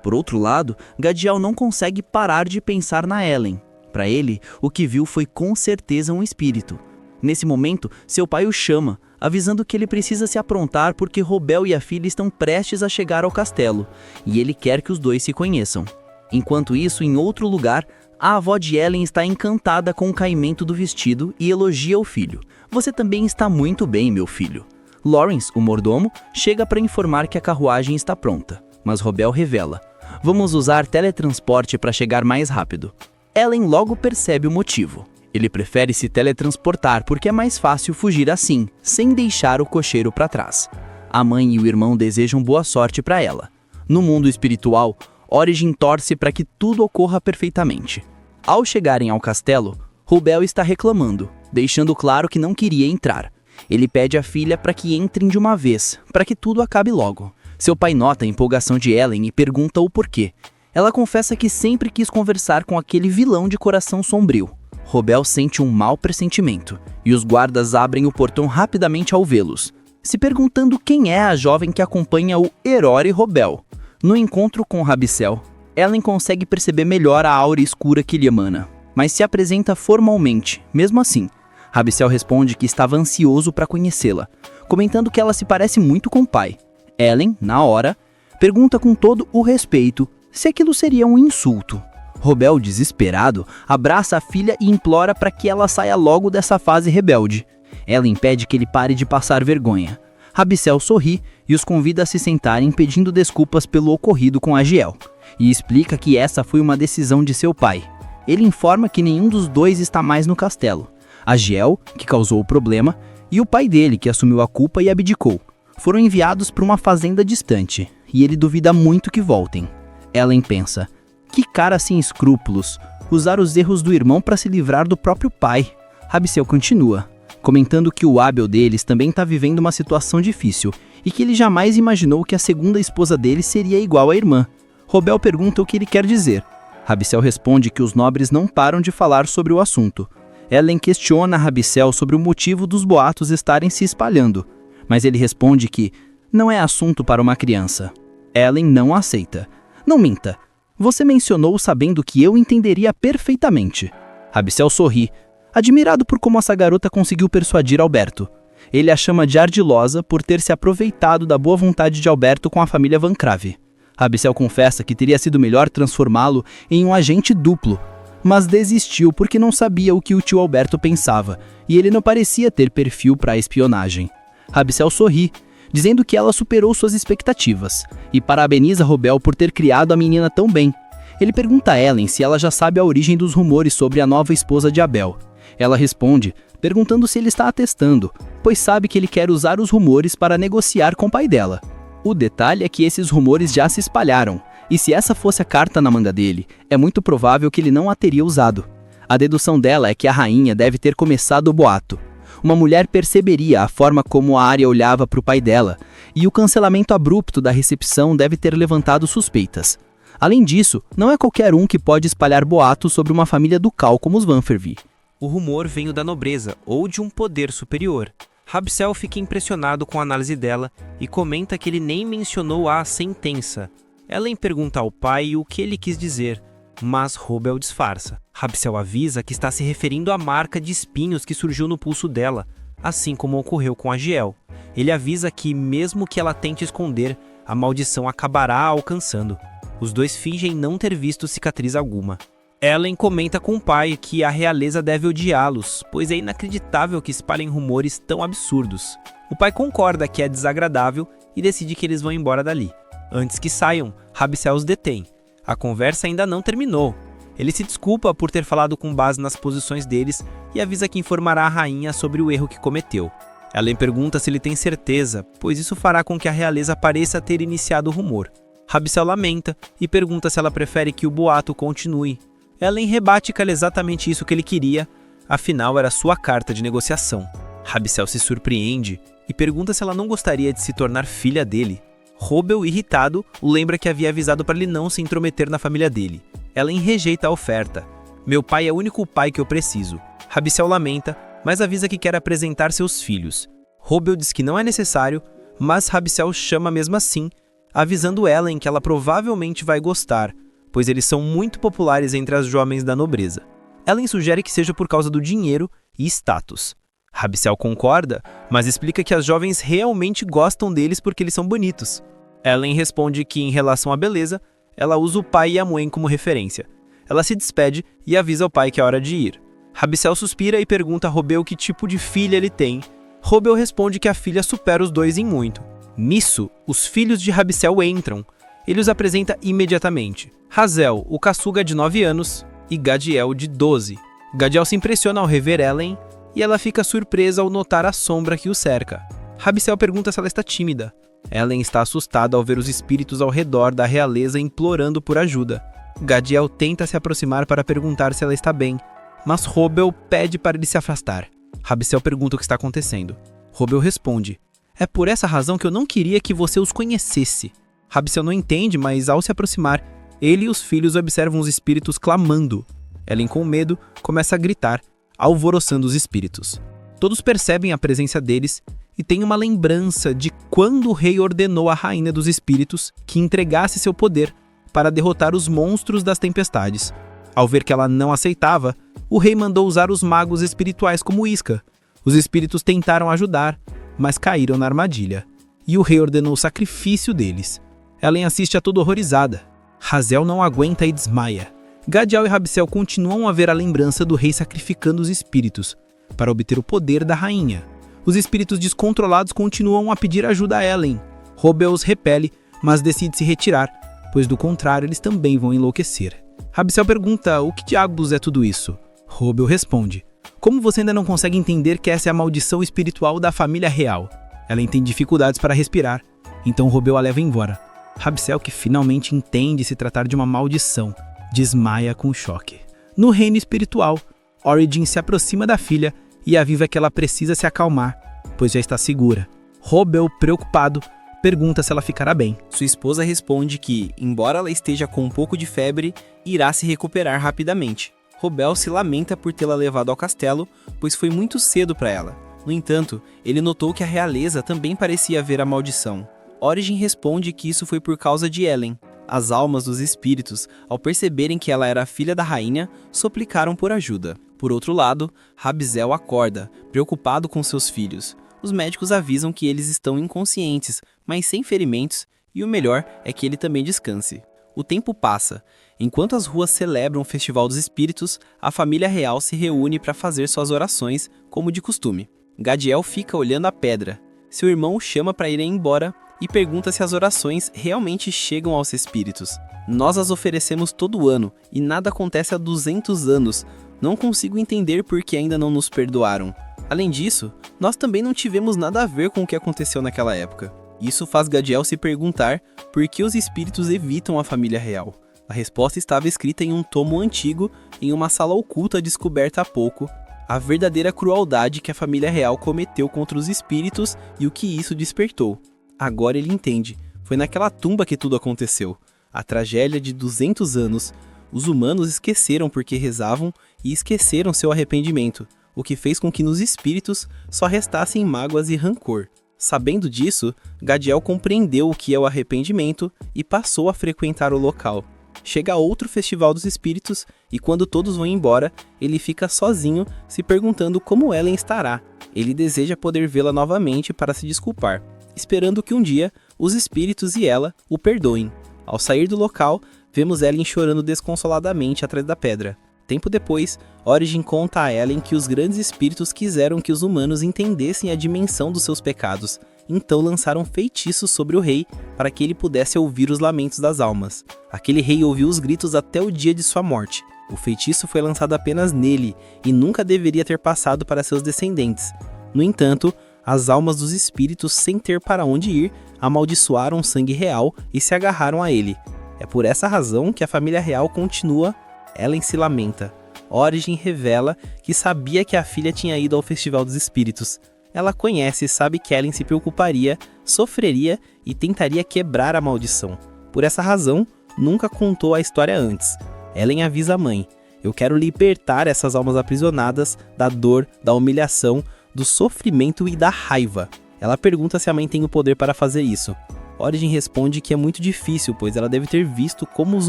Por outro lado, Gadiel não consegue parar de pensar na Ellen. Para ele, o que viu foi com certeza um espírito. Nesse momento, seu pai o chama, avisando que ele precisa se aprontar porque Robel e a filha estão prestes a chegar ao castelo, e ele quer que os dois se conheçam. Enquanto isso, em outro lugar, a avó de Ellen está encantada com o caimento do vestido e elogia o filho. Você também está muito bem, meu filho. Lawrence, o mordomo, chega para informar que a carruagem está pronta, mas Robel revela: vamos usar teletransporte para chegar mais rápido. Ellen logo percebe o motivo. Ele prefere se teletransportar porque é mais fácil fugir assim, sem deixar o cocheiro para trás. A mãe e o irmão desejam boa sorte para ela. No mundo espiritual, Origin torce para que tudo ocorra perfeitamente. Ao chegarem ao castelo, Robel está reclamando, deixando claro que não queria entrar. Ele pede à filha para que entrem de uma vez, para que tudo acabe logo. Seu pai nota a empolgação de Ellen e pergunta o porquê. Ela confessa que sempre quis conversar com aquele vilão de coração sombrio. Robel sente um mau pressentimento, e os guardas abrem o portão rapidamente ao vê-los, se perguntando quem é a jovem que acompanha o herói Robel. No encontro com Rabicel, Ellen consegue perceber melhor a aura escura que lhe emana, mas se apresenta formalmente. Mesmo assim, Rabicel responde que estava ansioso para conhecê-la, comentando que ela se parece muito com o pai. Ellen, na hora, pergunta com todo o respeito se aquilo seria um insulto. Robel, desesperado, abraça a filha e implora para que ela saia logo dessa fase rebelde. Ela impede que ele pare de passar vergonha. Rabicel sorri e os convida a se sentarem, pedindo desculpas pelo ocorrido com Agiel, e explica que essa foi uma decisão de seu pai. Ele informa que nenhum dos dois está mais no castelo. Agiel, que causou o problema, e o pai dele, que assumiu a culpa e abdicou, foram enviados para uma fazenda distante, e ele duvida muito que voltem. Ellen pensa: que cara sem escrúpulos, usar os erros do irmão para se livrar do próprio pai. Rabicel continua, comentando que o Abel deles também está vivendo uma situação difícil e que ele jamais imaginou que a segunda esposa dele seria igual à irmã. Robel pergunta o que ele quer dizer. Rabicel responde que os nobres não param de falar sobre o assunto. Ellen questiona Rabicel sobre o motivo dos boatos estarem se espalhando, mas ele responde que não é assunto para uma criança. Ellen não aceita. Não minta. Você mencionou sabendo que eu entenderia perfeitamente. Rabicel sorri, admirado por como essa garota conseguiu persuadir Alberto. Ele a chama de ardilosa por ter se aproveitado da boa vontade de Alberto com a família Van Crave. Rabicel confessa que teria sido melhor transformá-lo em um agente duplo, mas desistiu porque não sabia o que o tio Alberto pensava, e ele não parecia ter perfil para espionagem. Rabicel sorri, dizendo que ela superou suas expectativas, e parabeniza Robel por ter criado a menina tão bem. Ele pergunta a Ellen se ela já sabe a origem dos rumores sobre a nova esposa de Abel. Ela responde, perguntando se ele está atestando, pois sabe que ele quer usar os rumores para negociar com o pai dela. O detalhe é que esses rumores já se espalharam, e se essa fosse a carta na manga dele, é muito provável que ele não a teria usado. A dedução dela é que a rainha deve ter começado o boato. uma mulher perceberia a forma como a Arya olhava para o pai dela, e o cancelamento abrupto da recepção deve ter levantado suspeitas. Além disso, não é qualquer um que pode espalhar boatos sobre uma família ducal como os Vanfervi. O rumor veio da nobreza ou de um poder superior. Rabsel fica impressionado com a análise dela e comenta que ele nem mencionou a sentença. Ellen pergunta ao pai o que ele quis dizer, mas Robel disfarça. Rabsel avisa que está se referindo à marca de espinhos que surgiu no pulso dela, assim como ocorreu com a Giel. Ele avisa que, mesmo que ela tente esconder, a maldição acabará a alcançando. Os dois fingem não ter visto cicatriz alguma. Ellen comenta com o pai que a realeza deve odiá-los, pois é inacreditável que espalhem rumores tão absurdos. O pai concorda que é desagradável e decide que eles vão embora dali. Antes que saiam, Rabsel os detém. A conversa ainda não terminou. Ele se desculpa por ter falado com base nas posições deles e avisa que informará a rainha sobre o erro que cometeu. Ellen pergunta se ele tem certeza, pois isso fará com que a realeza pareça ter iniciado o rumor. Rabsel lamenta e pergunta se ela prefere que o boato continue. Ellen rebate que era exatamente isso que ele queria, afinal era sua carta de negociação. Rabsel se surpreende e pergunta se ela não gostaria de se tornar filha dele. Robel, irritado, o lembra que havia avisado para ele não se intrometer na família dele. Ellen rejeita a oferta. Meu pai é o único pai que eu preciso. Rabsel lamenta, mas avisa que quer apresentar seus filhos. Robel diz que não é necessário, mas Rabsel chama mesmo assim, avisando Ellen que ela provavelmente vai gostar, pois eles são muito populares entre as jovens da nobreza. Ellen sugere que seja por causa do dinheiro e status. Rabsel concorda, mas explica que as jovens realmente gostam deles porque eles são bonitos. Ellen responde que, em relação à beleza, ela usa o pai e a mãe como referência. Ela se despede e avisa ao pai que é hora de ir. Rabsel suspira e pergunta a Robel que tipo de filha ele tem. Robel responde que a filha supera os dois em muito. Nisso, os filhos de Rabsel entram. Ele os apresenta imediatamente. Hazel, o caçuga de 9 anos, e Gadiel, de 12. Gadiel se impressiona ao rever Ellen e ela fica surpresa ao notar a sombra que o cerca. Rabsel pergunta se ela está tímida. Ellen está assustada ao ver os espíritos ao redor da realeza implorando por ajuda. Gadiel tenta se aproximar para perguntar se ela está bem, mas Robel pede para ele se afastar. Rabsel pergunta o que está acontecendo. Robel responde: "É por essa razão que eu não queria que você os conhecesse." Rabsel não entende, mas ao se aproximar, ele e os filhos observam os espíritos clamando. Ellen, com medo, começa a gritar, alvoroçando os espíritos. Todos percebem a presença deles e têm uma lembrança de quando o rei ordenou à rainha dos espíritos que entregasse seu poder para derrotar os monstros das tempestades. Ao ver que ela não aceitava, o rei mandou usar os magos espirituais como isca. Os espíritos tentaram ajudar, mas caíram na armadilha, e o rei ordenou o sacrifício deles. Ellen assiste a tudo horrorizada. Hazel não aguenta e desmaia. Gadiel e Rabsel continuam a ver a lembrança do rei sacrificando os espíritos para obter o poder da rainha. Os espíritos descontrolados continuam a pedir ajuda a Ellen. Robel os repele, mas decide se retirar, pois do contrário eles também vão enlouquecer. Rabsel pergunta o que diabos é tudo isso. Robel responde: "Como você ainda não consegue entender que essa é a maldição espiritual da família real?" Ellen tem dificuldades para respirar, então Robel a leva embora. Rabsel, que finalmente entende se tratar de uma maldição, desmaia com choque. No reino espiritual, Origin se aproxima da filha e avisa que ela precisa se acalmar, pois já está segura. Robel, preocupado, pergunta se ela ficará bem. Sua esposa responde que, embora ela esteja com um pouco de febre, irá se recuperar rapidamente. Robel se lamenta por tê-la levado ao castelo, pois foi muito cedo para ela. No entanto, ele notou que a realeza também parecia ver a maldição. Origin responde que isso foi por causa de Ellen. As almas dos espíritos, ao perceberem que ela era a filha da rainha, suplicaram por ajuda. Por outro lado, Rabsel acorda, preocupado com seus filhos. Os médicos avisam que eles estão inconscientes, mas sem ferimentos, e o melhor é que ele também descanse. O tempo passa. Enquanto as ruas celebram o Festival dos Espíritos, a família real se reúne para fazer suas orações, como de costume. Gadiel fica olhando a pedra. Seu irmão o chama para ir embora e pergunta se as orações realmente chegam aos espíritos. "Nós as oferecemos todo ano, e nada acontece há 200 anos. Não consigo entender por que ainda não nos perdoaram. Além disso, nós também não tivemos nada a ver com o que aconteceu naquela época." Isso faz Gadiel se perguntar por que os espíritos evitam a família real. A resposta estava escrita em um tomo antigo, em uma sala oculta descoberta há pouco. a verdadeira crueldade que a família real cometeu contra os espíritos e o que isso despertou. Agora ele entende. Foi naquela tumba que tudo aconteceu. A tragédia de 200 anos. Os humanos esqueceram porque rezavam e esqueceram seu arrependimento, o que fez com que nos espíritos só restassem mágoas e rancor. Sabendo disso, Gadiel compreendeu o que é o arrependimento e passou a frequentar o local. Chega outro festival dos espíritos e quando todos vão embora, ele fica sozinho se perguntando como Ellen estará. Ele deseja poder vê-la novamente para se desculpar, esperando que um dia os espíritos e ela o perdoem. Ao sair do local, vemos Ellen chorando desconsoladamente atrás da pedra. Tempo depois, Origin conta a Ellen que os grandes espíritos quiseram que os humanos entendessem a dimensão dos seus pecados, então lançaram feitiços sobre o rei para que ele pudesse ouvir os lamentos das almas. Aquele rei ouviu os gritos até o dia de sua morte. O feitiço foi lançado apenas nele e nunca deveria ter passado para seus descendentes. No entanto, as almas dos espíritos, sem ter para onde ir, amaldiçoaram o sangue real e se agarraram a ele. É por essa razão que a família real continua. Ellen se lamenta. Origin revela que sabia que a filha tinha ido ao Festival dos Espíritos. Ela conhece e sabe que Ellen se preocuparia, sofreria e tentaria quebrar a maldição. Por essa razão, nunca contou a história antes. Ellen avisa a mãe: eu quero libertar essas almas aprisionadas da dor, da humilhação, do sofrimento e da raiva. Ela pergunta se a mãe tem o poder para fazer isso. Origin responde que é muito difícil, pois ela deve ter visto como os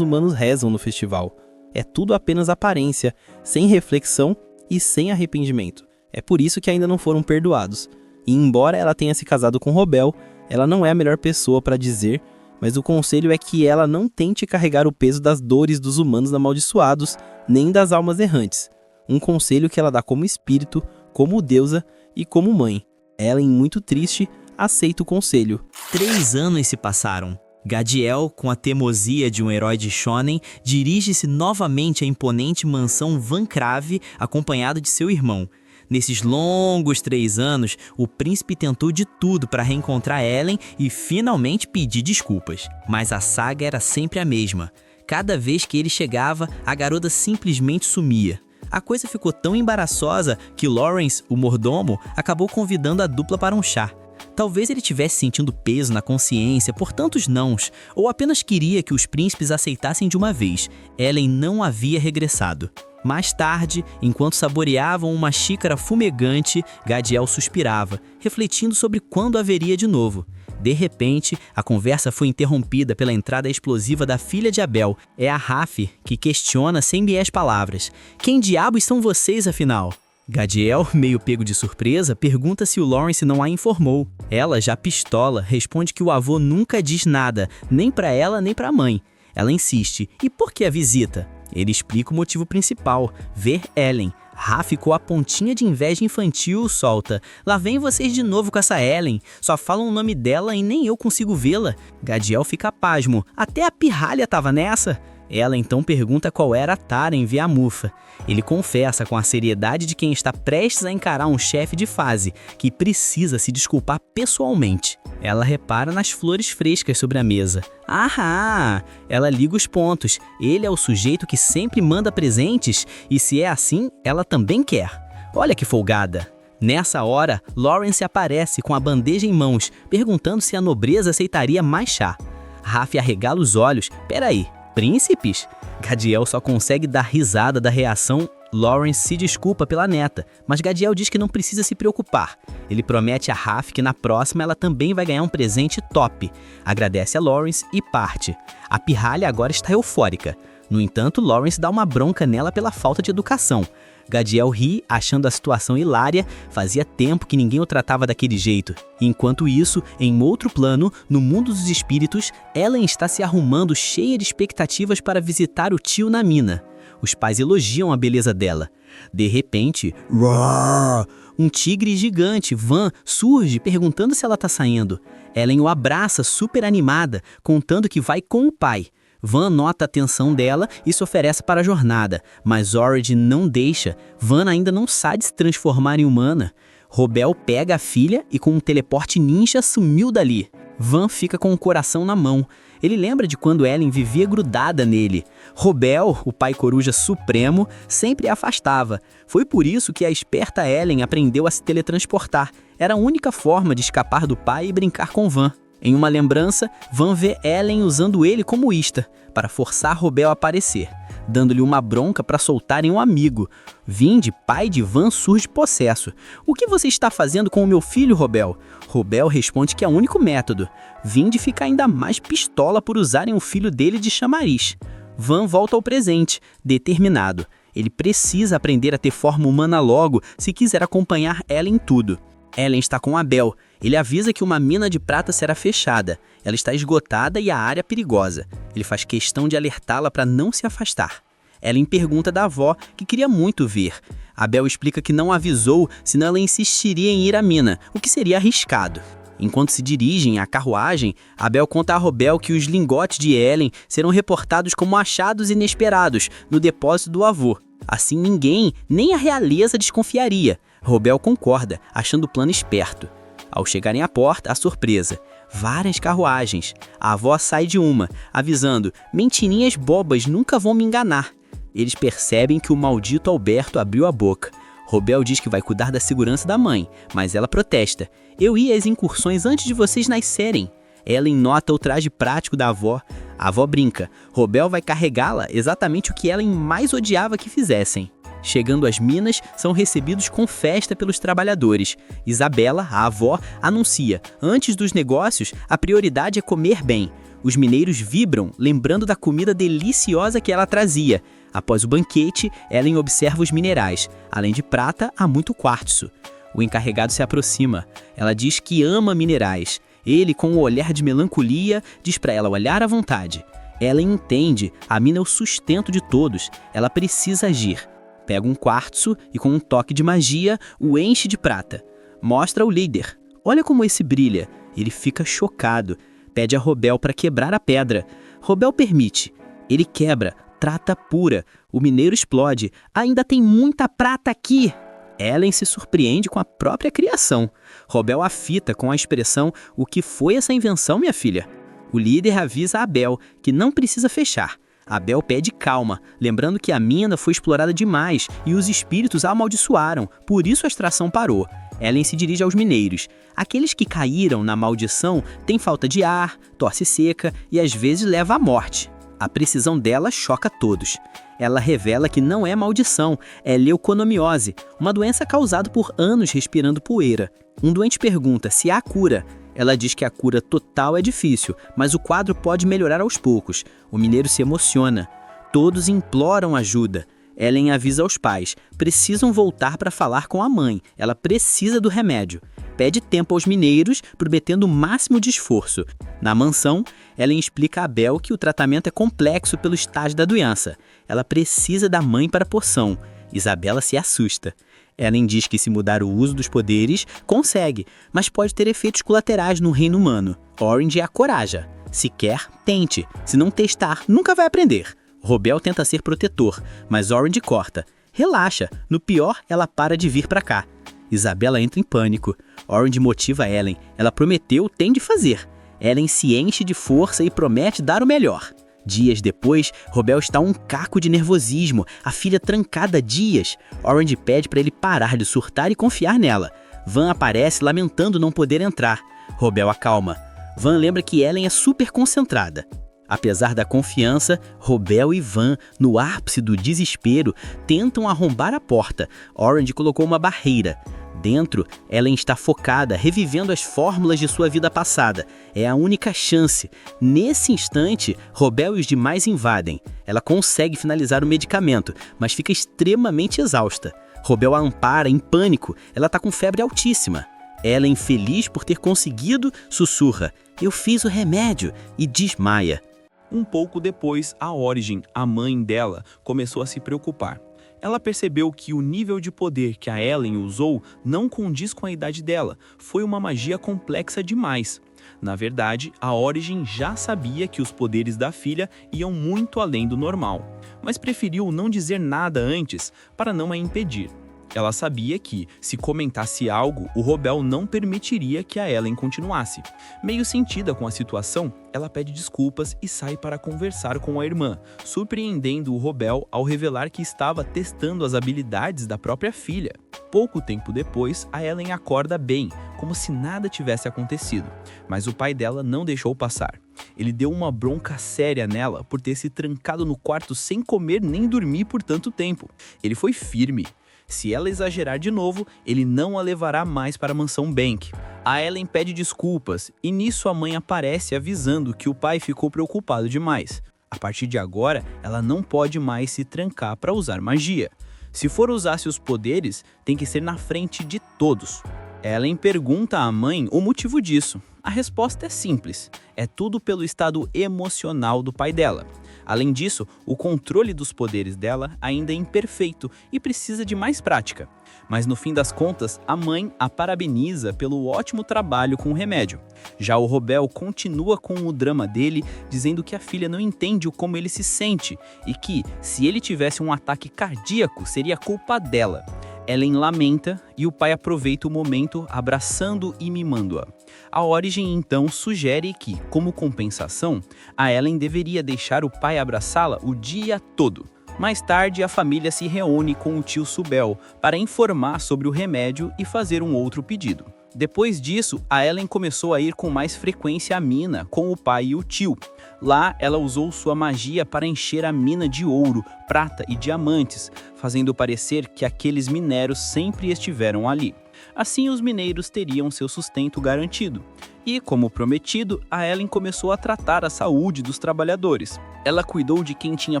humanos rezam no festival. É tudo apenas aparência, sem reflexão e sem arrependimento. É por isso que ainda não foram perdoados. E embora ela tenha se casado com Robel, ela não é a melhor pessoa para dizer, mas o conselho é que ela não tente carregar o peso das dores dos humanos amaldiçoados, nem das almas errantes. Um conselho que ela dá como espírito, como deusa e como mãe. Ellen, muito triste, aceita o conselho. 3 anos se passaram. Gadiel, com a teimosia de um herói de shonen, dirige-se novamente à imponente mansão Van Crave, acompanhado de seu irmão. Nesses longos 3 anos, o príncipe tentou de tudo para reencontrar Ellen e finalmente pedir desculpas. Mas a saga era sempre a mesma. Cada vez que ele chegava, a garota simplesmente sumia. A coisa ficou tão embaraçosa que Lawrence, o mordomo, acabou convidando a dupla para um chá. Talvez ele tivesse sentindo peso na consciência por tantos nãos, ou apenas queria que os príncipes aceitassem de uma vez. Ellen não havia regressado. Mais tarde, enquanto saboreavam uma xícara fumegante, Gadiel suspirava, refletindo sobre quando haveria de novo. De repente, a conversa foi interrompida pela entrada explosiva da filha de Abel. É a Raf, que questiona sem meias palavras: quem diabos são vocês, afinal? Gadiel, meio pego de surpresa, pergunta se o Lawrence não a informou. Ela, já pistola, responde que o avô nunca diz nada, nem pra ela nem pra mãe. Ela insiste: e por que a visita? Ele explica o motivo principal: ver Ellen. Ra ficou a pontinha de inveja infantil, solta: lá vem vocês de novo com essa Ellen, só falam o nome dela e nem eu consigo vê-la. Gadiel fica pasmo: até a pirralha tava nessa? Ela então pergunta qual era a tara em ver a mufa. Ele confessa com a seriedade de quem está prestes a encarar um chefe de fase, que precisa se desculpar pessoalmente. Ela repara nas flores frescas sobre a mesa. Ahá! Ela liga os pontos. Ele é o sujeito que sempre manda presentes, e se é assim, ela também quer. Olha que folgada! Nessa hora, Lawrence aparece com a bandeja em mãos, perguntando se a nobreza aceitaria mais chá. Raf arregala os olhos. Peraí, príncipes? Gadiel só consegue dar risada da reação. Lawrence se desculpa pela neta, mas Gadiel diz que não precisa se preocupar. Ele promete a Raf que na próxima ela também vai ganhar um presente top. Agradece a Lawrence e parte. A pirralha agora está eufórica. No entanto, Lawrence dá uma bronca nela pela falta de educação. Gadiel ri, achando a situação hilária. Fazia tempo que ninguém o tratava daquele jeito. Enquanto isso, em outro plano, no mundo dos espíritos, Ellen está se arrumando cheia de expectativas para visitar o tio na mina. Os pais elogiam a beleza dela. De repente, roar, um tigre gigante, Van, surge perguntando se ela está saindo. Ellen o abraça super animada, contando que vai com o pai. Van nota a atenção dela e se oferece para a jornada, mas Origin não deixa. Van ainda não sabe se transformar em humana. Robel pega a filha e com um teleporte ninja sumiu dali. Van fica com o coração na mão. Ele lembra de quando Ellen vivia grudada nele. Robel, o pai coruja supremo, sempre a afastava. Foi por isso que a esperta Ellen aprendeu a se teletransportar. Era a única forma de escapar do pai e brincar com Van. Em uma lembrança, Van vê Ellen usando ele como isca, para forçar Robel a aparecer, dando-lhe uma bronca para soltarem um amigo. Vindy, pai de Van, surge possesso. "O que você está fazendo com o meu filho, Robel?" Robel responde que é o único método. Vindy fica ainda mais pistola por usarem o filho dele de chamariz. Van volta ao presente, determinado. Ele precisa aprender a ter forma humana logo, se quiser acompanhar Ellen em tudo. Ellen está com Abel. Ele avisa que uma mina de prata será fechada. Ela está esgotada e a área perigosa. Ele faz questão de alertá-la para não se afastar. Ellen pergunta da avó, que queria muito ver. Abel explica que não avisou, senão ela insistiria em ir à mina, o que seria arriscado. Enquanto se dirigem à carruagem, Abel conta a Robel que os lingotes de Ellen serão reportados como achados inesperados no depósito do avô. Assim ninguém, nem a realeza, desconfiaria. Robel concorda, achando o plano esperto. Ao chegarem à porta, a surpresa. Várias carruagens. A avó sai de uma, avisando: "Mentirinhas bobas nunca vão me enganar." Eles percebem que o maldito Alberto abriu a boca. Robel diz que vai cuidar da segurança da mãe, mas ela protesta: "Eu ia às incursões antes de vocês nascerem." Ellen nota o traje prático da avó. A avó brinca. Robel vai carregá-la, exatamente o que Ellen mais odiava que fizessem. Chegando às minas, são recebidos com festa pelos trabalhadores. Isabela, a avó, anuncia: antes dos negócios, a prioridade é comer bem. Os mineiros vibram, lembrando da comida deliciosa que ela trazia. Após o banquete, Ellen observa os minerais. Além de prata, há muito quartzo. O encarregado se aproxima. Ela diz que ama minerais. Ele, com um olhar de melancolia, diz para ela olhar à vontade. Ellen entende, a mina é o sustento de todos. Ela precisa agir. Pega um quartzo e, com um toque de magia, o enche de prata. Mostra ao líder. Olha como esse brilha. Ele fica chocado. Pede a Robel para quebrar a pedra. Robel permite. Ele quebra. Prata pura. O mineiro explode. Ainda tem muita prata aqui. Ellen se surpreende com a própria criação. Robel a fita com a expressão: "O que foi essa invenção, minha filha?" O líder avisa a Abel que não precisa fechar. Abel pede calma, lembrando que a mina foi explorada demais e os espíritos a amaldiçoaram, por isso a extração parou. Ellen se dirige aos mineiros. Aqueles que caíram na maldição têm falta de ar, tosse seca e às vezes leva à morte. A precisão dela choca todos. Ela revela que não é maldição, é leuconomiose, uma doença causada por anos respirando poeira. Um doente pergunta se há cura. Ela diz que a cura total é difícil, mas o quadro pode melhorar aos poucos. O mineiro se emociona. Todos imploram ajuda. Ellen avisa aos pais. Precisam voltar para falar com a mãe. Ela precisa do remédio. Pede tempo aos mineiros, prometendo o máximo de esforço. Na mansão, Ellen explica a Abel que o tratamento é complexo pelo estágio da doença. Ela precisa da mãe para a poção. Isabela se assusta. Ellen diz que se mudar o uso dos poderes, consegue, mas pode ter efeitos colaterais no reino humano. Orange a coraja. Se quer, tente. Se não testar, nunca vai aprender. Robel tenta ser protetor, mas Orange corta. Relaxa, no pior, ela para de vir pra cá. Isabela entra em pânico. Orange motiva Ellen. Ela prometeu, tem de fazer. Ellen se enche de força e promete dar o melhor. Dias depois, Robel está um caco de nervosismo, a filha trancada há dias. Orange pede para ele parar de surtar e confiar nela. Van aparece lamentando não poder entrar. Robel acalma. Van lembra que Ellen é super concentrada. Apesar da confiança, Robel e Van, no ápice do desespero, tentam arrombar a porta. Orange colocou uma barreira. Dentro, Ellen está focada, revivendo as fórmulas de sua vida passada. É a única chance. Nesse instante, Robel e os demais invadem. Ela consegue finalizar o medicamento, mas fica extremamente exausta. Robel a ampara, em pânico. Ela está com febre altíssima. Ellen, feliz por ter conseguido, sussurra: "Eu fiz o remédio", e desmaia. Um pouco depois, a Origin, a mãe dela, começou a se preocupar. Ela percebeu que o nível de poder que a Ellen usou não condiz com a idade dela. Foi uma magia complexa demais. Na verdade, a Origin já sabia que os poderes da filha iam muito além do normal, mas preferiu não dizer nada antes para não a impedir. Ela sabia que, se comentasse algo, o Robel não permitiria que a Ellen continuasse. Meio sentida com a situação, ela pede desculpas e sai para conversar com a irmã, surpreendendo o Robel ao revelar que estava testando as habilidades da própria filha. Pouco tempo depois, a Ellen acorda bem, como se nada tivesse acontecido, mas o pai dela não deixou passar. Ele deu uma bronca séria nela por ter se trancado no quarto sem comer nem dormir por tanto tempo. Ele foi firme. Se ela exagerar de novo, ele não a levará mais para a mansão Bank. A Ellen pede desculpas e nisso a mãe aparece avisando que o pai ficou preocupado demais. A partir de agora, ela não pode mais se trancar para usar magia. Se for usar seus poderes, tem que ser na frente de todos. Ellen pergunta à mãe o motivo disso. A resposta é simples. É tudo pelo estado emocional do pai dela. Além disso, o controle dos poderes dela ainda é imperfeito e precisa de mais prática. Mas no fim das contas, a mãe a parabeniza pelo ótimo trabalho com o remédio. Já o Robel continua com o drama dele, dizendo que a filha não entende como ele se sente e que, se ele tivesse um ataque cardíaco, seria culpa dela. Ellen lamenta e o pai aproveita o momento abraçando e mimando-a. A Origem então sugere que, como compensação, a Ellen deveria deixar o pai abraçá-la o dia todo. Mais tarde, a família se reúne com o tio Subel para informar sobre o remédio e fazer um outro pedido. Depois disso, a Ellen começou a ir com mais frequência à mina com o pai e o tio. Lá, ela usou sua magia para encher a mina de ouro, prata e diamantes, fazendo parecer que aqueles minérios sempre estiveram ali. Assim, os mineiros teriam seu sustento garantido. E, como prometido, a Ellen começou a tratar a saúde dos trabalhadores. Ela cuidou de quem tinha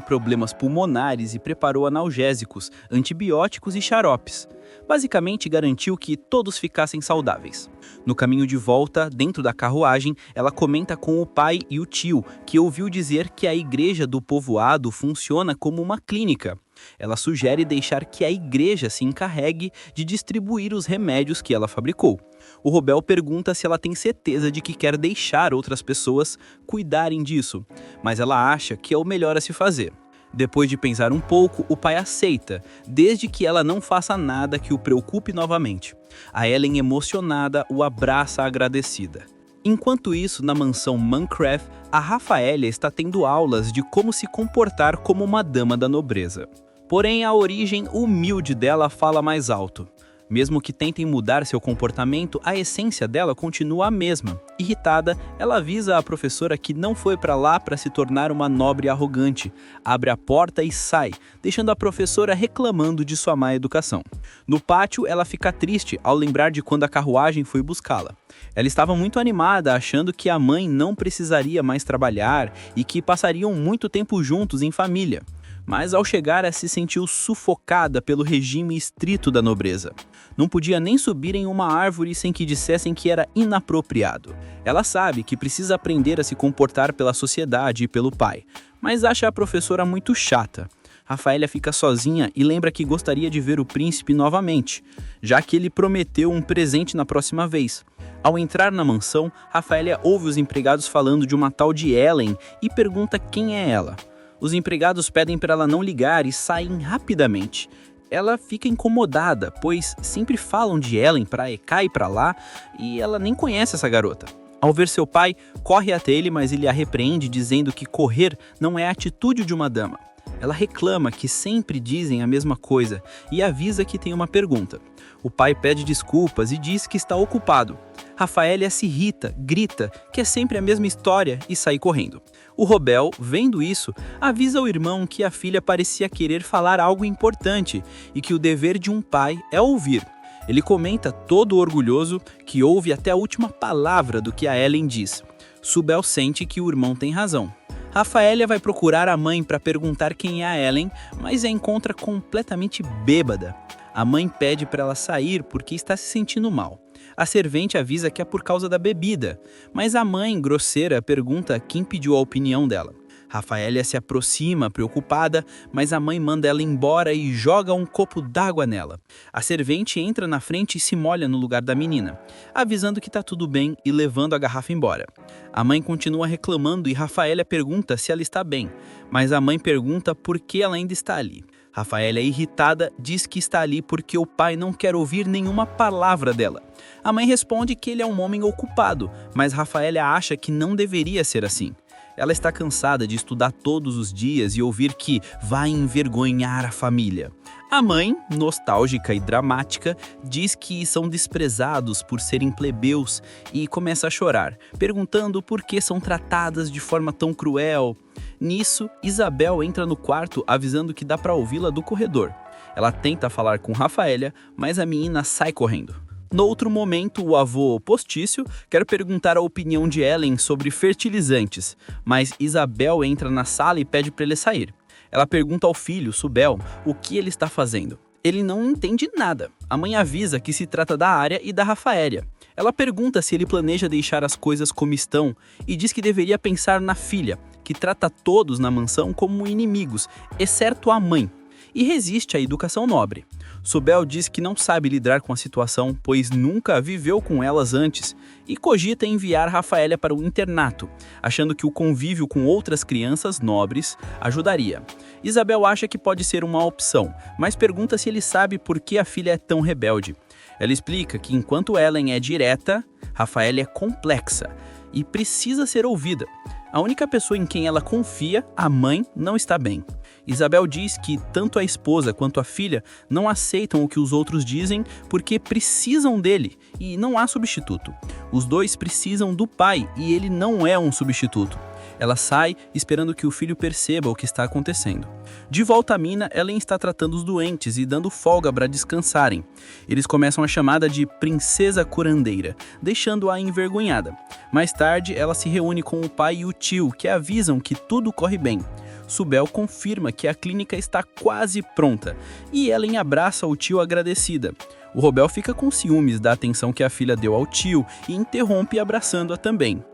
problemas pulmonares e preparou analgésicos, antibióticos e xaropes. Basicamente, garantiu que todos ficassem saudáveis. No caminho de volta, dentro da carruagem, ela comenta com o pai e o tio que ouviu dizer que a igreja do povoado funciona como uma clínica. Ela sugere deixar que a igreja se encarregue de distribuir os remédios que ela fabricou. O Robel pergunta se ela tem certeza de que quer deixar outras pessoas cuidarem disso, mas ela acha que é o melhor a se fazer. Depois de pensar um pouco, o pai aceita, desde que ela não faça nada que o preocupe novamente. A Ellen, emocionada, o abraça agradecida. Enquanto isso, na mansão Mancraft, a Rafaelia está tendo aulas de como se comportar como uma dama da nobreza. Porém, a origem humilde dela fala mais alto. Mesmo que tentem mudar seu comportamento, a essência dela continua a mesma. Irritada, ela avisa a professora que não foi para lá para se tornar uma nobre arrogante. Abre a porta e sai, deixando a professora reclamando de sua má educação. No pátio, ela fica triste ao lembrar de quando a carruagem foi buscá-la. Ela estava muito animada, achando que a mãe não precisaria mais trabalhar e que passariam muito tempo juntos em família. Mas ao chegar, ela se sentiu sufocada pelo regime estrito da nobreza. Não podia nem subir em uma árvore sem que dissessem que era inapropriado. Ela sabe que precisa aprender a se comportar pela sociedade e pelo pai, mas acha a professora muito chata. Rafaelia fica sozinha e lembra que gostaria de ver o príncipe novamente, já que ele prometeu um presente na próxima vez. Ao entrar na mansão, Rafaelia ouve os empregados falando de uma tal de Ellen e pergunta quem é ela. Os empregados pedem para ela não ligar e saem rapidamente. Ela fica incomodada, pois sempre falam de Ellen para cá e para lá e ela nem conhece essa garota. Ao ver seu pai, corre até ele, mas ele a repreende dizendo que correr não é a atitude de uma dama. Ela reclama que sempre dizem a mesma coisa e avisa que tem uma pergunta. O pai pede desculpas e diz que está ocupado. Rafaelia se irrita, grita que é sempre a mesma história e sai correndo. O Robel, vendo isso, avisa o irmão que a filha parecia querer falar algo importante e que o dever de um pai é ouvir. Ele comenta, todo orgulhoso, que ouve até a última palavra do que a Ellen diz. Subel sente que o irmão tem razão. Rafaelia vai procurar a mãe para perguntar quem é a Ellen, mas a encontra completamente bêbada. A mãe pede para ela sair porque está se sentindo mal. A servente avisa que é por causa da bebida, mas a mãe, grosseira, pergunta quem pediu a opinião dela. Rafaelia se aproxima, preocupada, mas a mãe manda ela embora e joga um copo d'água nela. A servente entra na frente e se molha no lugar da menina, avisando que está tudo bem e levando a garrafa embora. A mãe continua reclamando e Rafaelia pergunta se ela está bem, mas a mãe pergunta por que ela ainda está ali. Rafaela, irritada, diz que está ali porque o pai não quer ouvir nenhuma palavra dela. A mãe responde que ele é um homem ocupado, mas Rafaela acha que não deveria ser assim. Ela está cansada de estudar todos os dias e ouvir que vai envergonhar a família. A mãe, nostálgica e dramática, diz que são desprezados por serem plebeus e começa a chorar, perguntando por que são tratadas de forma tão cruel. Nisso, Isabel entra no quarto avisando que dá para ouvi-la do corredor. Ela tenta falar com Rafaela, mas a menina sai correndo. No outro momento, o avô postício quer perguntar a opinião de Ellen sobre fertilizantes, mas Isabel entra na sala e pede para ele sair. Ela pergunta ao filho, Subel, o que ele está fazendo. Ele não entende nada. A mãe avisa que se trata da Área e da Rafaela. Ela pergunta se ele planeja deixar as coisas como estão e diz que deveria pensar na filha, que trata todos na mansão como inimigos, exceto a mãe, e resiste à educação nobre. Subel diz que não sabe lidar com a situação, pois nunca viveu com elas antes, e cogita enviar Rafaela para o internato, achando que o convívio com outras crianças nobres ajudaria. Isabel acha que pode ser uma opção, mas pergunta se ele sabe por que a filha é tão rebelde. Ela explica que enquanto Ellen é direta, Rafaela é complexa e precisa ser ouvida. A única pessoa em quem ela confia, a mãe, não está bem. Isabel diz que tanto a esposa quanto a filha não aceitam o que os outros dizem porque precisam dele e não há substituto. Os dois precisam do pai e ele não é um substituto. Ela sai esperando que o filho perceba o que está acontecendo. De volta à mina, Ellen está tratando os doentes e dando folga para descansarem. Eles começam a chamada de Princesa Curandeira, deixando-a envergonhada. Mais tarde, ela se reúne com o pai e o tio, que avisam que tudo corre bem. Subel confirma que a clínica está quase pronta e Ellen abraça o tio agradecida. O Robel fica com ciúmes da atenção que a filha deu ao tio e interrompe abraçando-a também.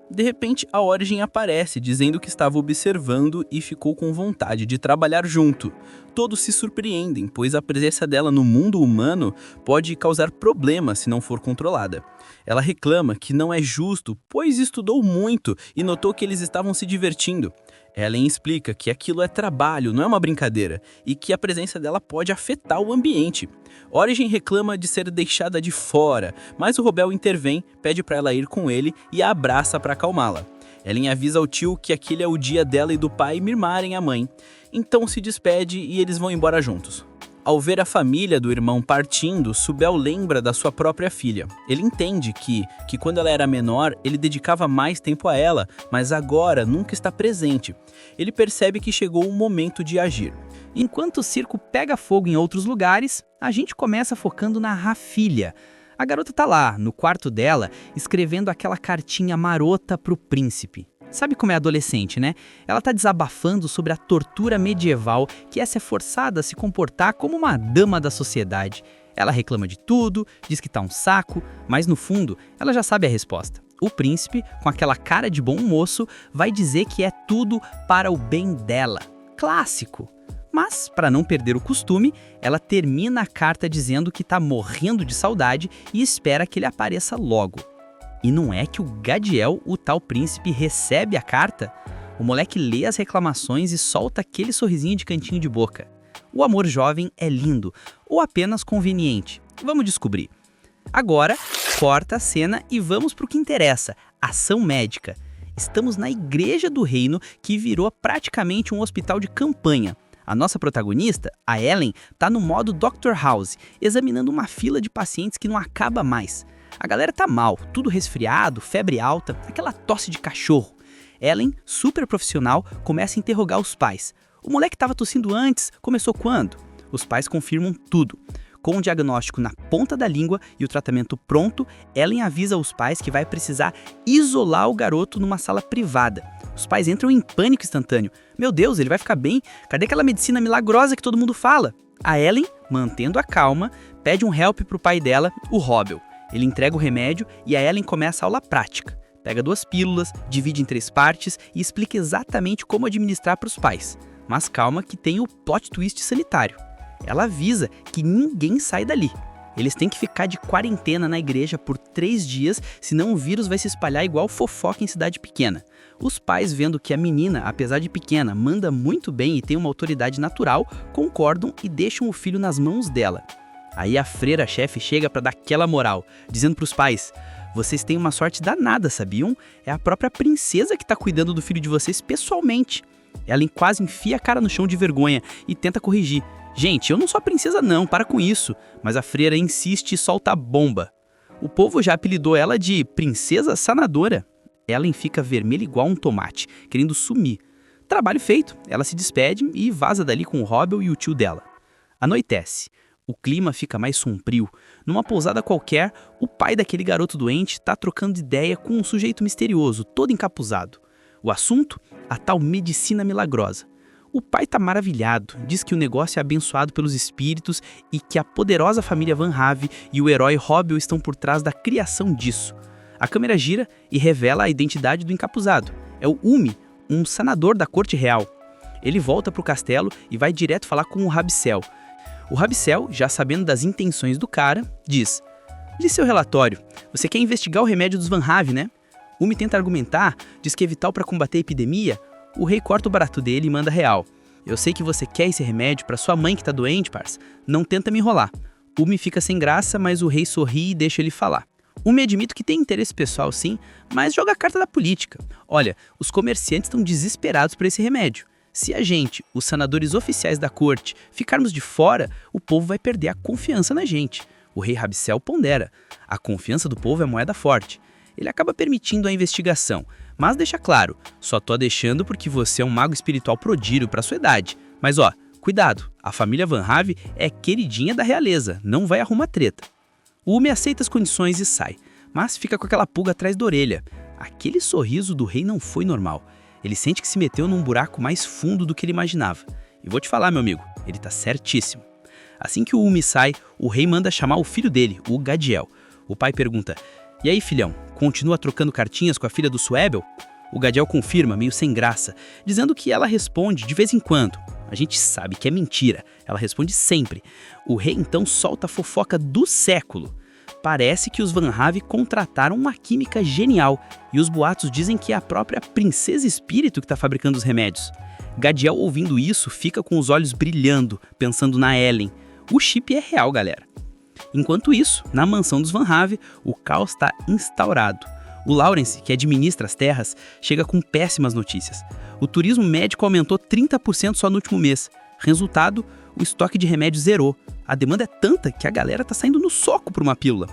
De repente, a Origin aparece, dizendo que estava observando e ficou com vontade de trabalhar junto. Todos se surpreendem, pois a presença dela no mundo humano pode causar problemas se não for controlada. Ela reclama que não é justo, pois estudou muito e notou que eles estavam se divertindo. Ellen explica que aquilo é trabalho, não é uma brincadeira, e que a presença dela pode afetar o ambiente. Origin reclama de ser deixada de fora, mas o Robel intervém, pede para ela ir com ele e a abraça para acalmá-la. Ellen avisa ao tio que aquele é o dia dela e do pai mimarem a mãe, então se despede e eles vão embora juntos. Ao ver a família do irmão partindo, Subel lembra da sua própria filha. Ele entende que quando ela era menor, ele dedicava mais tempo a ela, mas agora nunca está presente. Ele percebe que chegou o momento de agir. Enquanto o circo pega fogo em outros lugares, a gente começa focando na Rafilha. A garota tá lá, no quarto dela, escrevendo aquela cartinha marota pro príncipe. Sabe como é adolescente, né? Ela tá desabafando sobre a tortura medieval que é ser forçada a se comportar como uma dama da sociedade. Ela reclama de tudo, diz que tá um saco, mas no fundo, ela já sabe a resposta. O príncipe, com aquela cara de bom moço, vai dizer que é tudo para o bem dela. Clássico! Mas, para não perder o costume, ela termina a carta dizendo que tá morrendo de saudade e espera que ele apareça logo. E não é que o Gadiel, o tal príncipe, recebe a carta? O moleque lê as reclamações e solta aquele sorrisinho de cantinho de boca. O amor jovem é lindo, ou apenas conveniente? Vamos descobrir. Agora, corta a cena e vamos para o que interessa, ação médica. Estamos na Igreja do Reino, que virou praticamente um hospital de campanha. A nossa protagonista, a Ellen, tá no modo Dr. House, examinando uma fila de pacientes que não acaba mais. A galera tá mal, tudo resfriado, febre alta, aquela tosse de cachorro. Ellen, super profissional, começa a interrogar os pais. O moleque tava tossindo antes, começou quando? Os pais confirmam tudo. Com o diagnóstico na ponta da língua e o tratamento pronto, Ellen avisa os pais que vai precisar isolar o garoto numa sala privada. Os pais entram em pânico instantâneo. Meu Deus, ele vai ficar bem? Cadê aquela medicina milagrosa que todo mundo fala? A Ellen, mantendo a calma, pede um help pro pai dela, o Robel. Ele entrega o remédio e a Ellen começa a aula prática. Pega 2 pílulas, divide em 3 partes e explica exatamente como administrar para os pais. Mas calma que tem o plot twist sanitário. Ela avisa que ninguém sai dali. Eles têm que ficar de quarentena na igreja por 3 dias, senão o vírus vai se espalhar igual fofoca em cidade pequena. Os pais, vendo que a menina, apesar de pequena, manda muito bem e tem uma autoridade natural, concordam e deixam o filho nas mãos dela. Aí a freira-chefe chega para dar aquela moral, dizendo para os pais: vocês têm uma sorte danada, sabiam? É a própria princesa que está cuidando do filho de vocês pessoalmente. Ela quase enfia a cara no chão de vergonha e tenta corrigir. Gente, eu não sou a princesa não, para com isso. Mas a freira insiste e solta a bomba. O povo já apelidou ela de Princesa Sanadora. Ellen fica vermelha igual um tomate, querendo sumir. Trabalho feito, ela se despede e vaza dali com o Robbel e o tio dela. Anoitece. O clima fica mais sombrio. Numa pousada qualquer, o pai daquele garoto doente está trocando ideia com um sujeito misterioso, todo encapuzado. O assunto? A tal medicina milagrosa. O pai está maravilhado, diz que o negócio é abençoado pelos espíritos e que a poderosa família Van Have e o herói Robbel estão por trás da criação disso. A câmera gira e revela a identidade do encapuzado. É o Umi, um sanador da corte real. Ele volta para o castelo e vai direto falar com o Rabicel. O Rabicel, já sabendo das intenções do cara, diz: "Lê seu relatório. Você quer investigar o remédio dos Van Have, né?" Umi tenta argumentar, diz que é vital para combater a epidemia. O rei corta o barato dele e manda real: "Eu sei que você quer esse remédio para sua mãe que tá doente, parça. Não tenta me enrolar." Umi fica sem graça, mas o rei sorri e deixa ele falar. Umi admite que tem interesse pessoal sim, mas joga a carta da política. Olha, os comerciantes estão desesperados por esse remédio. Se a gente, os sanadores oficiais da corte, ficarmos de fora, o povo vai perder a confiança na gente. O rei Rabicel pondera: a confiança do povo é moeda forte. Ele acaba permitindo a investigação, mas deixa claro: só tô deixando porque você é um mago espiritual prodígio para sua idade. Mas ó, cuidado, a família Van Have é queridinha da realeza, não vai arrumar treta. O Umi aceita as condições e sai, mas fica com aquela pulga atrás da orelha. Aquele sorriso do rei não foi normal. Ele sente que se meteu num buraco mais fundo do que ele imaginava. E vou te falar, meu amigo, ele tá certíssimo. Assim que o Umi sai, o rei manda chamar o filho dele, o Gadiel. O pai pergunta: "E aí, filhão, continua trocando cartinhas com a filha do Suebel?" O Gadiel confirma, meio sem graça, dizendo que ela responde de vez em quando. A gente sabe que é mentira, ela responde sempre. O rei então solta a fofoca do século. Parece que os Van Have contrataram uma química genial e os boatos dizem que é a própria Princesa Espírito que está fabricando os remédios. Gadiel, ouvindo isso, fica com os olhos brilhando, pensando na Ellen. O chip é real, galera. Enquanto isso, na mansão dos Van Have, o caos está instaurado. O Lawrence, que administra as terras, chega com péssimas notícias. O turismo médico aumentou 30% só no último mês. Resultado, o estoque de remédios zerou. A demanda é tanta que a galera tá saindo no soco por uma pílula.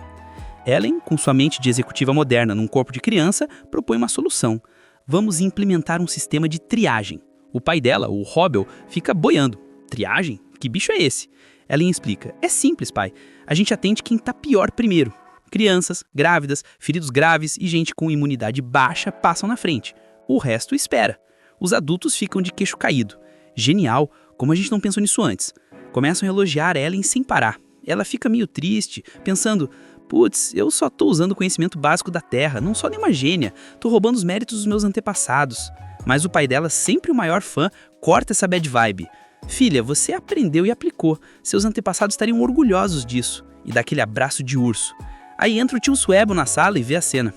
Ellen, com sua mente de executiva moderna num corpo de criança, propõe uma solução. Vamos implementar um sistema de triagem. O pai dela, o Robbel, fica boiando. Triagem? Que bicho é esse? Ellen explica: é simples, pai. A gente atende quem tá pior primeiro. Crianças, grávidas, feridos graves e gente com imunidade baixa passam na frente. O resto espera. Os adultos ficam de queixo caído. Genial, como a gente não pensou nisso antes. Começam a elogiar Ellen sem parar. Ela fica meio triste, pensando: putz, eu só tô usando o conhecimento básico da Terra, não sou nenhuma gênia, tô roubando os méritos dos meus antepassados. Mas o pai dela, sempre o maior fã, corta essa bad vibe. Filha, você aprendeu e aplicou, seus antepassados estariam orgulhosos disso. E dá aquele abraço de urso. Aí entra o tio Suebel na sala e vê a cena.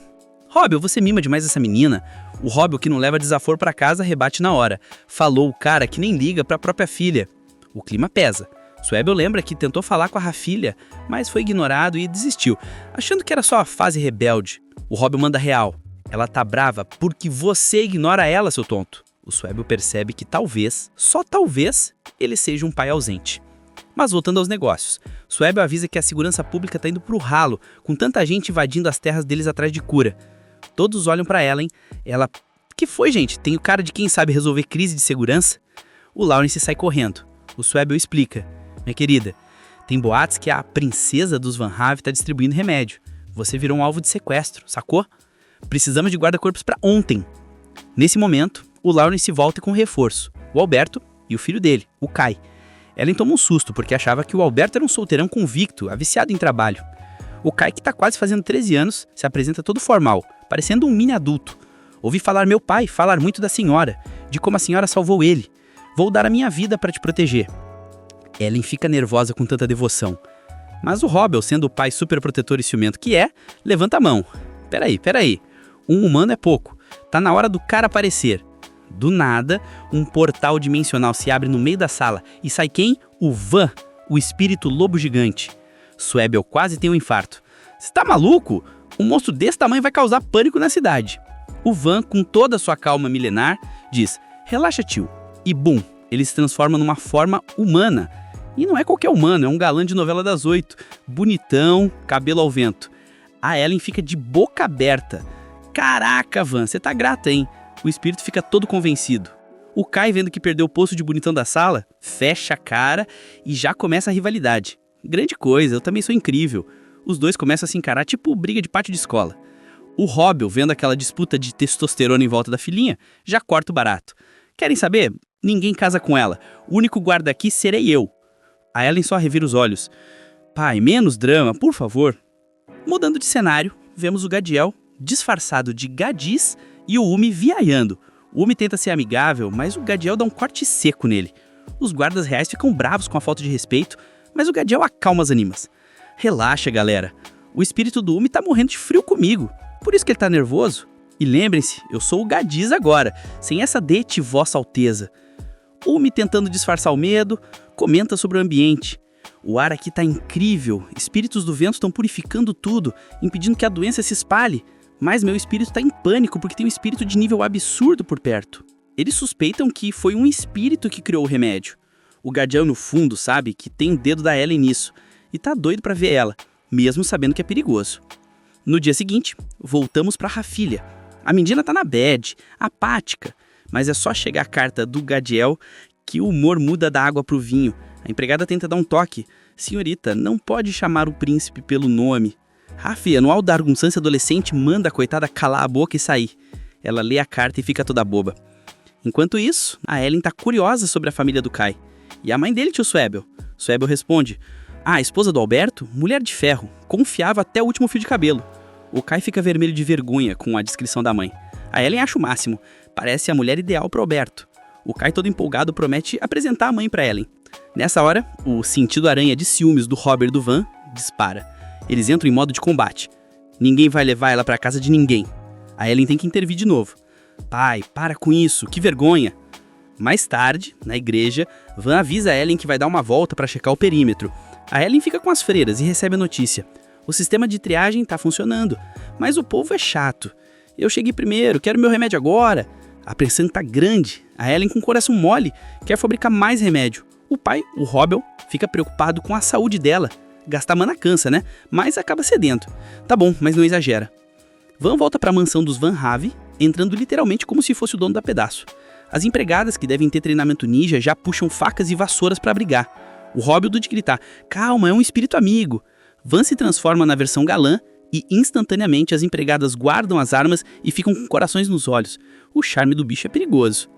Robbel, você mima demais essa menina. O Robbel, que não leva desaforo pra casa, rebate na hora. Falou o cara que nem liga pra própria filha. O clima pesa. Suebel lembra que tentou falar com a Rafilha, mas foi ignorado e desistiu, achando que era só a fase rebelde. O Robbel manda real. Ela tá brava porque você ignora ela, seu tonto. O Suebel percebe que talvez, só talvez, ele seja um pai ausente. Mas voltando aos negócios, Suebel avisa que a segurança pública tá indo pro ralo, com tanta gente invadindo as terras deles atrás de cura. Todos olham pra Ellen. Ela: que foi, gente? Tem o cara de quem sabe resolver crise de segurança? O Lawrence sai correndo. O Suebel explica: minha querida, tem boatos que a princesa dos Van Have tá distribuindo remédio. Você virou um alvo de sequestro, sacou? Precisamos de guarda-corpos pra ontem. Nesse momento, o Lawrence volta com reforço, o Alberto e o filho dele, o Kai. Ellen toma um susto porque achava que o Alberto era um solteirão convicto, aviciado em trabalho. O Kai, que tá quase fazendo 13 anos, se apresenta todo formal, parecendo um mini adulto. Ouvi falar meu pai falar muito da senhora, de como a senhora salvou ele. Vou dar a minha vida para te proteger. Ellen fica nervosa com tanta devoção. Mas o Robbel, sendo o pai superprotetor e ciumento que é, levanta a mão. Peraí. Um humano é pouco. Tá na hora do cara aparecer. Do nada, um portal dimensional se abre no meio da sala e sai quem? O Van, o espírito lobo gigante. Swebel quase tem um infarto. Você tá maluco? Um monstro desse tamanho vai causar pânico na cidade. O Van, com toda a sua calma milenar, diz: relaxa, tio. E bum, ele se transforma numa forma humana. E não é qualquer humano, é um galã de novela das 8. Bonitão, cabelo ao vento. A Ellen fica de boca aberta. Caraca, Van, você tá grata, hein? O espírito fica todo convencido. O Kai, vendo que perdeu o posto de bonitão da sala, fecha a cara e já começa a rivalidade. Grande coisa, eu também sou incrível. Os dois começam a se encarar tipo briga de pátio de escola. O Robbel, vendo aquela disputa de testosterona em volta da filhinha, já corta o barato. Querem saber? Ninguém casa com ela. O único guarda aqui serei eu. A Ellen só revira os olhos. Pai, menos drama, por favor. Mudando de cenário, vemos o Gadiel, disfarçado de Gadis, e o Umi viaiando. O Umi tenta ser amigável, mas o Gadiel dá um corte seco nele. Os guardas reais ficam bravos com a falta de respeito, mas o Gadiel acalma as animas. Relaxa, galera. O espírito do Umi tá morrendo de frio comigo. Por isso que ele tá nervoso. E lembrem-se, eu sou o Gadis agora, sem essa dete vossa alteza. O Umi, tentando disfarçar o medo, comenta sobre o ambiente. O ar aqui tá incrível, espíritos do vento estão purificando tudo, impedindo que a doença se espalhe. Mas meu espírito tá em pânico porque tem um espírito de nível absurdo por perto. Eles suspeitam que foi um espírito que criou o remédio. O Guardião, no fundo, sabe que tem o dedo da Ellen nisso e tá doido pra ver ela, mesmo sabendo que é perigoso. No dia seguinte, voltamos pra Rafilha. A menina tá na bad, apática, mas é só chegar a carta do Gadiel que o humor muda da água pro vinho. A empregada tenta dar um toque. Senhorita, não pode chamar o príncipe pelo nome. Rafi, anual da argunsância adolescente, manda a coitada calar a boca e sair. Ela lê a carta e fica toda boba. Enquanto isso, a Ellen tá curiosa sobre a família do Kai. E a mãe dele, tio Swebel? Swebel responde: a esposa do Alberto, mulher de ferro, confiava até o último fio de cabelo. O Kai fica vermelho de vergonha com a descrição da mãe. A Ellen acha o máximo, parece a mulher ideal pro Alberto. O Kai, todo empolgado, promete apresentar a mãe pra Ellen. Nessa hora, o sentido aranha de ciúmes do Robert e do Van dispara. Eles entram em modo de combate. Ninguém vai levar ela pra casa de ninguém. A Ellen tem que intervir de novo. Pai, para com isso, que vergonha. Mais tarde, na igreja, Van avisa a Ellen que vai dar uma volta para checar o perímetro. A Ellen fica com as freiras e recebe a notícia. O sistema de triagem tá funcionando, mas o povo é chato. Eu cheguei primeiro, quero meu remédio agora. A pressão tá grande. A Ellen, com o coração mole, quer fabricar mais remédio. O pai, o Robbel, fica preocupado com a saúde dela. Gastar mana cansa, né? Mas acaba cedendo. Tá bom, mas não exagera. Van volta para a mansão dos Van Have, entrando literalmente como se fosse o dono da pedaço. As empregadas, que devem ter treinamento ninja, já puxam facas e vassouras para brigar. O Robbel de gritar: calma, é um espírito amigo. Van se transforma na versão galã e instantaneamente as empregadas guardam as armas e ficam com corações nos olhos. O charme do bicho é perigoso.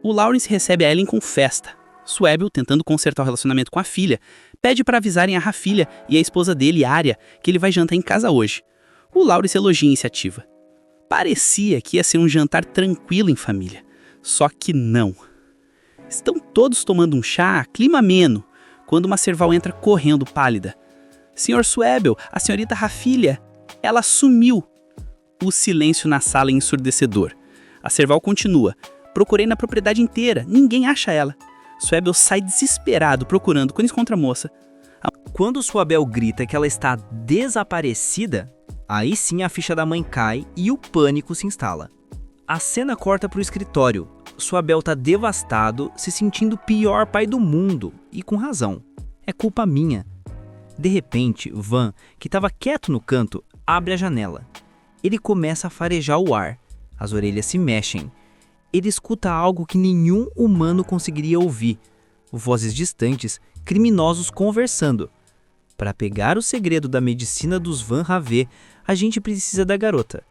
O Lawrence recebe a Ellen com festa. Swebel, tentando consertar o relacionamento com a filha, pede para avisarem a Rafilha e a esposa dele, Arya, que ele vai jantar em casa hoje. O Lawrence elogia a iniciativa. Parecia que ia ser um jantar tranquilo em família. Só que não. Estão todos tomando um chá, clima ameno, quando uma serval entra correndo pálida. Sr. Swebel, a senhorita Rafilha, ela sumiu. O silêncio na sala é ensurdecedor. A serval continua. Procurei na propriedade inteira, ninguém acha ela. Swebel sai desesperado procurando quando encontra a moça. Quando Swebel grita que ela está desaparecida, aí sim a ficha da mãe cai e o pânico se instala. A cena corta para o escritório. Swebel está devastado, se sentindo o pior pai do mundo, e com razão. É culpa minha. De repente, Van, que estava quieto no canto, abre a janela. Ele começa a farejar o ar. As orelhas se mexem. Ele escuta algo que nenhum humano conseguiria ouvir. Vozes distantes, criminosos conversando. Para pegar o segredo da medicina dos Van Have, a gente precisa da garota.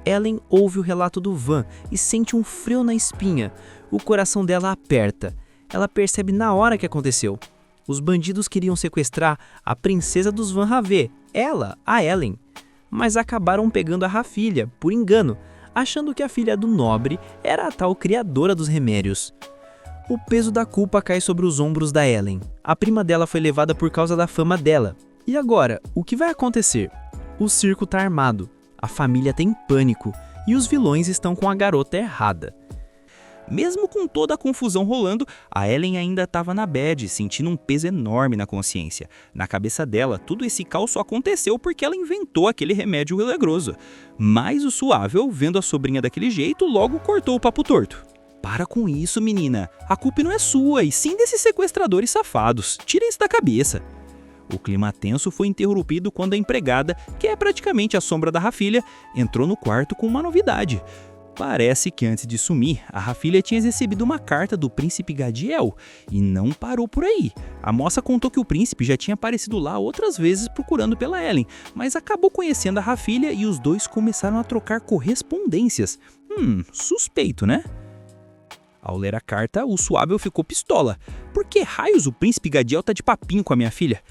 Ellen ouve o relato do Van e sente um frio na espinha. O coração dela aperta. Ela percebe na hora que aconteceu. Os bandidos queriam sequestrar a princesa dos Van Have, ela, a Ellen. Mas acabaram pegando a Rafilha, por engano, achando que a filha do nobre era a tal criadora dos remédios. O peso da culpa cai sobre os ombros da Ellen. A prima dela foi levada por causa da fama dela. E agora, o que vai acontecer? O circo tá armado, a família tem pânico e os vilões estão com a garota errada. Mesmo com toda a confusão rolando, a Ellen ainda estava na bad, sentindo um peso enorme na consciência. Na cabeça dela, tudo esse caos só aconteceu porque ela inventou aquele remédio milagroso. Mas o Suável, vendo a sobrinha daquele jeito, logo cortou o papo torto. Para com isso, menina. A culpa não é sua, e sim desses sequestradores safados. Tira isso da cabeça. O clima tenso foi interrompido quando a empregada, que é praticamente a sombra da Rafilha, entrou no quarto com uma novidade. Parece que antes de sumir, a Rafilha tinha recebido uma carta do príncipe Gadiel e não parou por aí. A moça contou que o príncipe já tinha aparecido lá outras vezes procurando pela Ellen, mas acabou conhecendo a Rafilha e os dois começaram a trocar correspondências. Suspeito, né? Ao ler a carta, o Suável ficou pistola. Por que raios o príncipe Gadiel tá de papinho com a minha filha?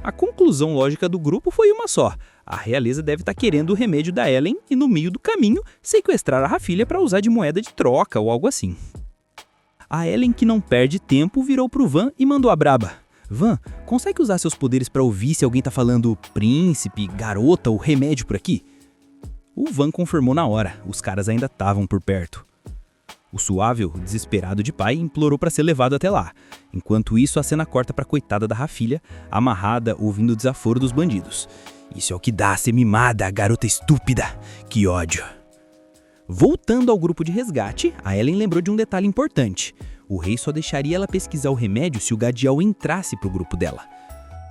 A conclusão lógica do grupo foi uma só. A realeza deve estar querendo o remédio da Ellen e, no meio do caminho, sequestrar a Rafilha para usar de moeda de troca ou algo assim. A Ellen, que não perde tempo, virou pro Van e mandou a braba. Van, consegue usar seus poderes para ouvir se alguém tá falando príncipe, garota ou remédio por aqui? O Van confirmou na hora, os caras ainda estavam por perto. O Suável, desesperado de pai, implorou para ser levado até lá. Enquanto isso, a cena corta para a coitada da Rafilha, amarrada, ouvindo o desaforo dos bandidos. Isso é o que dá a ser mimada, garota estúpida. Que ódio. Voltando ao grupo de resgate, a Ellen lembrou de um detalhe importante. O rei só deixaria ela pesquisar o remédio se o Gadiel entrasse pro grupo dela.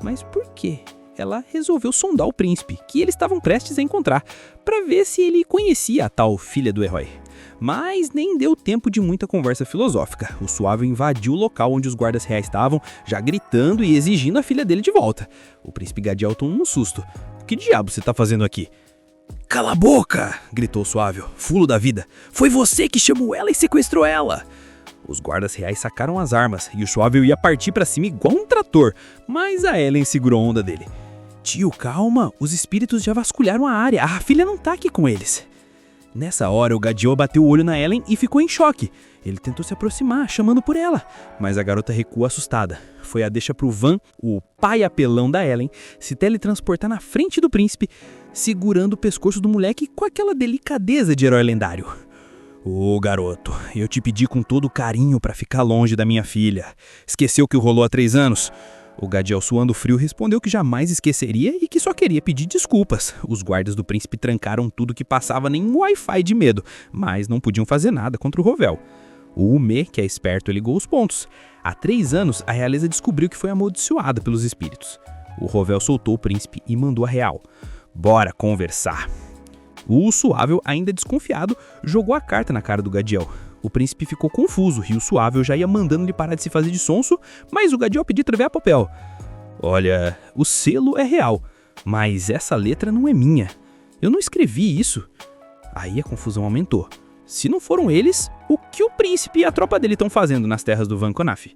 Mas por quê? Ela resolveu sondar o príncipe, que eles estavam prestes a encontrar, para ver se ele conhecia a tal filha do herói. Mas nem deu tempo de muita conversa filosófica. O Suável invadiu o local onde os guardas reais estavam, já gritando e exigindo a filha dele de volta. O príncipe Gadiel tomou um susto. O que diabo você tá fazendo aqui? Cala a boca! Gritou o Suável, fulo da vida. Foi você que chamou ela e sequestrou ela! Os guardas reais sacaram as armas e o Suável ia partir pra cima igual um trator, mas a Ellen segurou a onda dele. Tio, calma, os espíritos já vasculharam a área, a filha não tá aqui com eles. Nessa hora, o Gadiel bateu o olho na Ellen e ficou em choque. Ele tentou se aproximar, chamando por ela, mas a garota recuou assustada. Foi a deixa pro Van, o pai apelão da Ellen, se teletransportar na frente do príncipe, segurando o pescoço do moleque com aquela delicadeza de herói lendário. Ô garoto, eu te pedi com todo carinho pra ficar longe da minha filha. Esqueceu o que rolou há 3 anos? O Gadiel, suando frio, respondeu que jamais esqueceria e que só queria pedir desculpas. Os guardas do príncipe trancaram tudo que passava nem um Wi-Fi de medo, mas não podiam fazer nada contra o Rovel. O Umê, que é esperto, ligou os pontos. Há 3 anos, a realeza descobriu que foi amaldiçoada pelos espíritos. O Rovel soltou o príncipe e mandou a real. Bora conversar. O Suável, ainda desconfiado, jogou a carta na cara do Gadiel. O príncipe ficou confuso e o Suável já ia mandando ele parar de se fazer de sonso, mas o Gadiel pediu traver papel. Olha, o selo é real, mas essa letra não é minha. Eu não escrevi isso. Aí a confusão aumentou. Se não foram eles, o que o príncipe e a tropa dele estão fazendo nas terras do Van Conaf?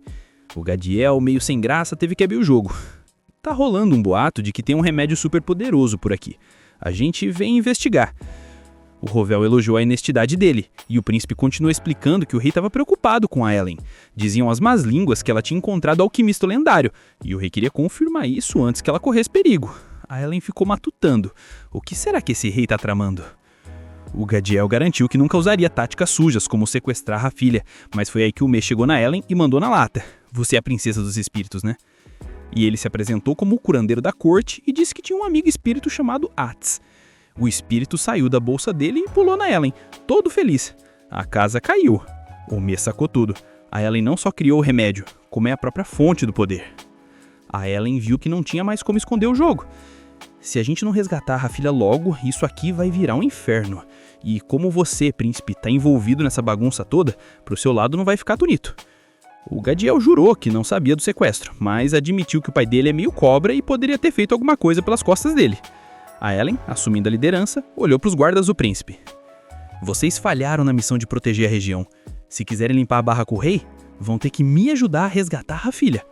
O Gadiel, meio sem graça, teve que abrir o jogo. Tá rolando um boato de que tem um remédio super poderoso por aqui. A gente vem investigar. O Rovel elogiou a honestidade dele, e o príncipe continuou explicando que o rei estava preocupado com a Ellen. Diziam as más línguas que ela tinha encontrado o alquimista lendário, e o rei queria confirmar isso antes que ela corresse perigo. A Ellen ficou matutando. O que será que esse rei está tramando? O Gadiel garantiu que nunca usaria táticas sujas como sequestrar a filha, mas foi aí que o Umê chegou na Ellen e mandou na lata. Você é a princesa dos espíritos, né? E ele se apresentou como o curandeiro da corte e disse que tinha um amigo espírito chamado Ats. O espírito saiu da bolsa dele e pulou na Ellen, todo feliz. A casa caiu. O Umê sacou tudo. A Ellen não só criou o remédio, como é a própria fonte do poder. A Ellen viu que não tinha mais como esconder o jogo. Se a gente não resgatar a filha logo, isso aqui vai virar um inferno. E como você, príncipe, tá envolvido nessa bagunça toda, pro seu lado não vai ficar bonito. O Gadiel jurou que não sabia do sequestro, mas admitiu que o pai dele é meio cobra e poderia ter feito alguma coisa pelas costas dele. A Ellen, assumindo a liderança, olhou para os guardas do príncipe. Vocês falharam na missão de proteger a região. Se quiserem limpar a barra com o rei, vão ter que me ajudar a resgatar a filha.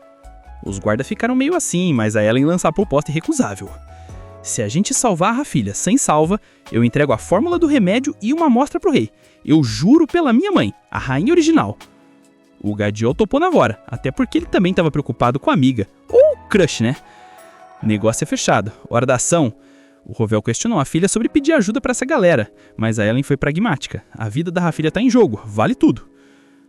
Os guardas ficaram meio assim, mas a Ellen lançou a proposta irrecusável. Se a gente salvar a filha sem salva, eu entrego a fórmula do remédio e uma amostra pro rei. Eu juro pela minha mãe, a rainha original. O Gadiel topou na hora, até porque ele também estava preocupado com a amiga, ou crush, né? Negócio é fechado. Hora da ação. O Rovel questionou a filha sobre pedir ajuda para essa galera, mas a Ellen foi pragmática. A vida da Rafilha tá em jogo, vale tudo.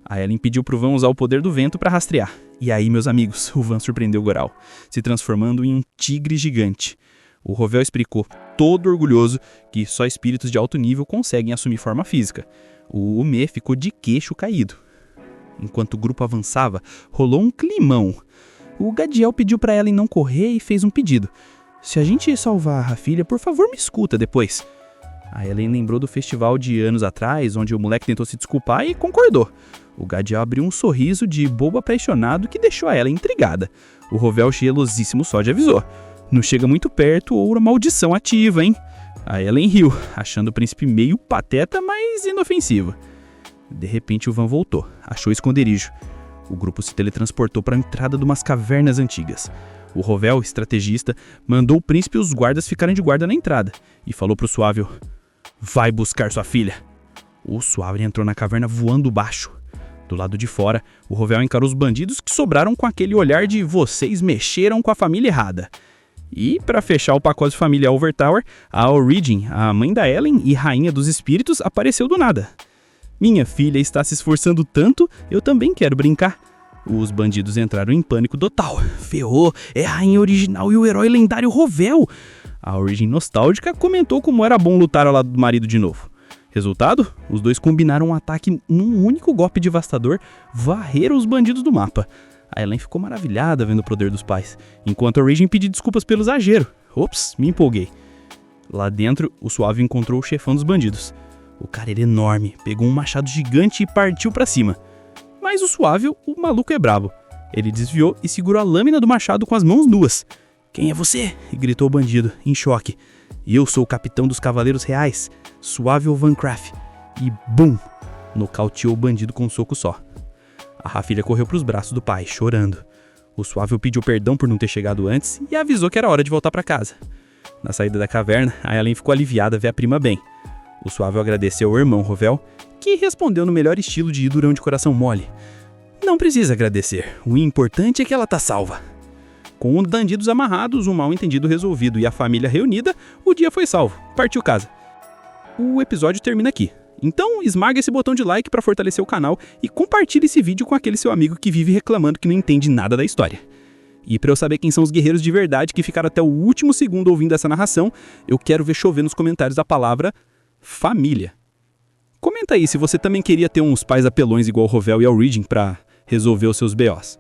A Ellen pediu pro Van usar o poder do vento para rastrear. E aí, meus amigos, o Van surpreendeu Goral, se transformando em um tigre gigante. O Rovel explicou, todo orgulhoso, que só espíritos de alto nível conseguem assumir forma física. O Umê ficou de queixo caído. Enquanto o grupo avançava, rolou um climão. O Gadiel pediu para Ellen não correr e fez um pedido. Se a gente salvar a Rafilha, por favor me escuta depois. A Ellen lembrou do festival de anos atrás, onde o moleque tentou se desculpar e concordou. O Gadiel abriu um sorriso de bobo apaixonado que deixou a Ellen intrigada. O Rovel gelosíssimo só de avisou. Não chega muito perto ou a maldição ativa, hein? A Ellen riu, achando o príncipe meio pateta, mas inofensivo. De repente o Van voltou, achou esconderijo. O grupo se teletransportou para a entrada de umas cavernas antigas. O Rovel, estrategista, mandou o príncipe e os guardas ficarem de guarda na entrada e falou pro Suável: vai buscar sua filha. O Suável entrou na caverna voando baixo. Do lado de fora, o Rovel encarou os bandidos que sobraram com aquele olhar de vocês mexeram com a família errada. E, para fechar o pacote família Overtower, a Origin, a mãe da Ellen e rainha dos espíritos, apareceu do nada. Minha filha está se esforçando tanto, eu também quero brincar. Os bandidos entraram em pânico total. Ferrou, é a rainha original e o herói lendário Rovel. A Origin nostálgica comentou como era bom lutar ao lado do marido de novo. Resultado? Os dois combinaram um ataque num único golpe devastador, varreram os bandidos do mapa. A Ellen ficou maravilhada vendo o poder dos pais, enquanto a Origin pediu desculpas pelo exagero. Ops, me empolguei. Lá dentro, o Suave encontrou o chefão dos bandidos. O cara era enorme, pegou um machado gigante e partiu pra cima. Mas o Suave, o maluco é brabo. Ele desviou e segurou a lâmina do machado com as mãos nuas. Quem é você? Gritou o bandido, em choque. Eu sou o capitão dos Cavaleiros Reais, Suave Vancraft. E bum! Nocauteou o bandido com um soco só. A Rafilha correu para os braços do pai, chorando. O Suave pediu perdão por não ter chegado antes e avisou que era hora de voltar para casa. Na saída da caverna, a Ellen ficou aliviada ver a prima bem. O Suave agradeceu ao irmão Rovel, que respondeu no melhor estilo de durão de coração mole. Não precisa agradecer, o importante é que ela tá salva. Com os bandidos amarrados, um mal-entendido resolvido e a família reunida, o dia foi salvo. Partiu casa. O episódio termina aqui. Então, esmaga esse botão de like para fortalecer o canal e compartilhe esse vídeo com aquele seu amigo que vive reclamando que não entende nada da história. E para eu saber quem são os guerreiros de verdade que ficaram até o último segundo ouvindo essa narração, eu quero ver chover nos comentários a palavra família. Comenta aí se você também queria ter uns pais apelões igual o Rovel e a Origin para resolver os seus BOs.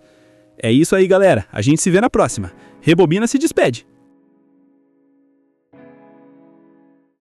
É isso aí, galera. A gente se vê na próxima. Rebobina se despede.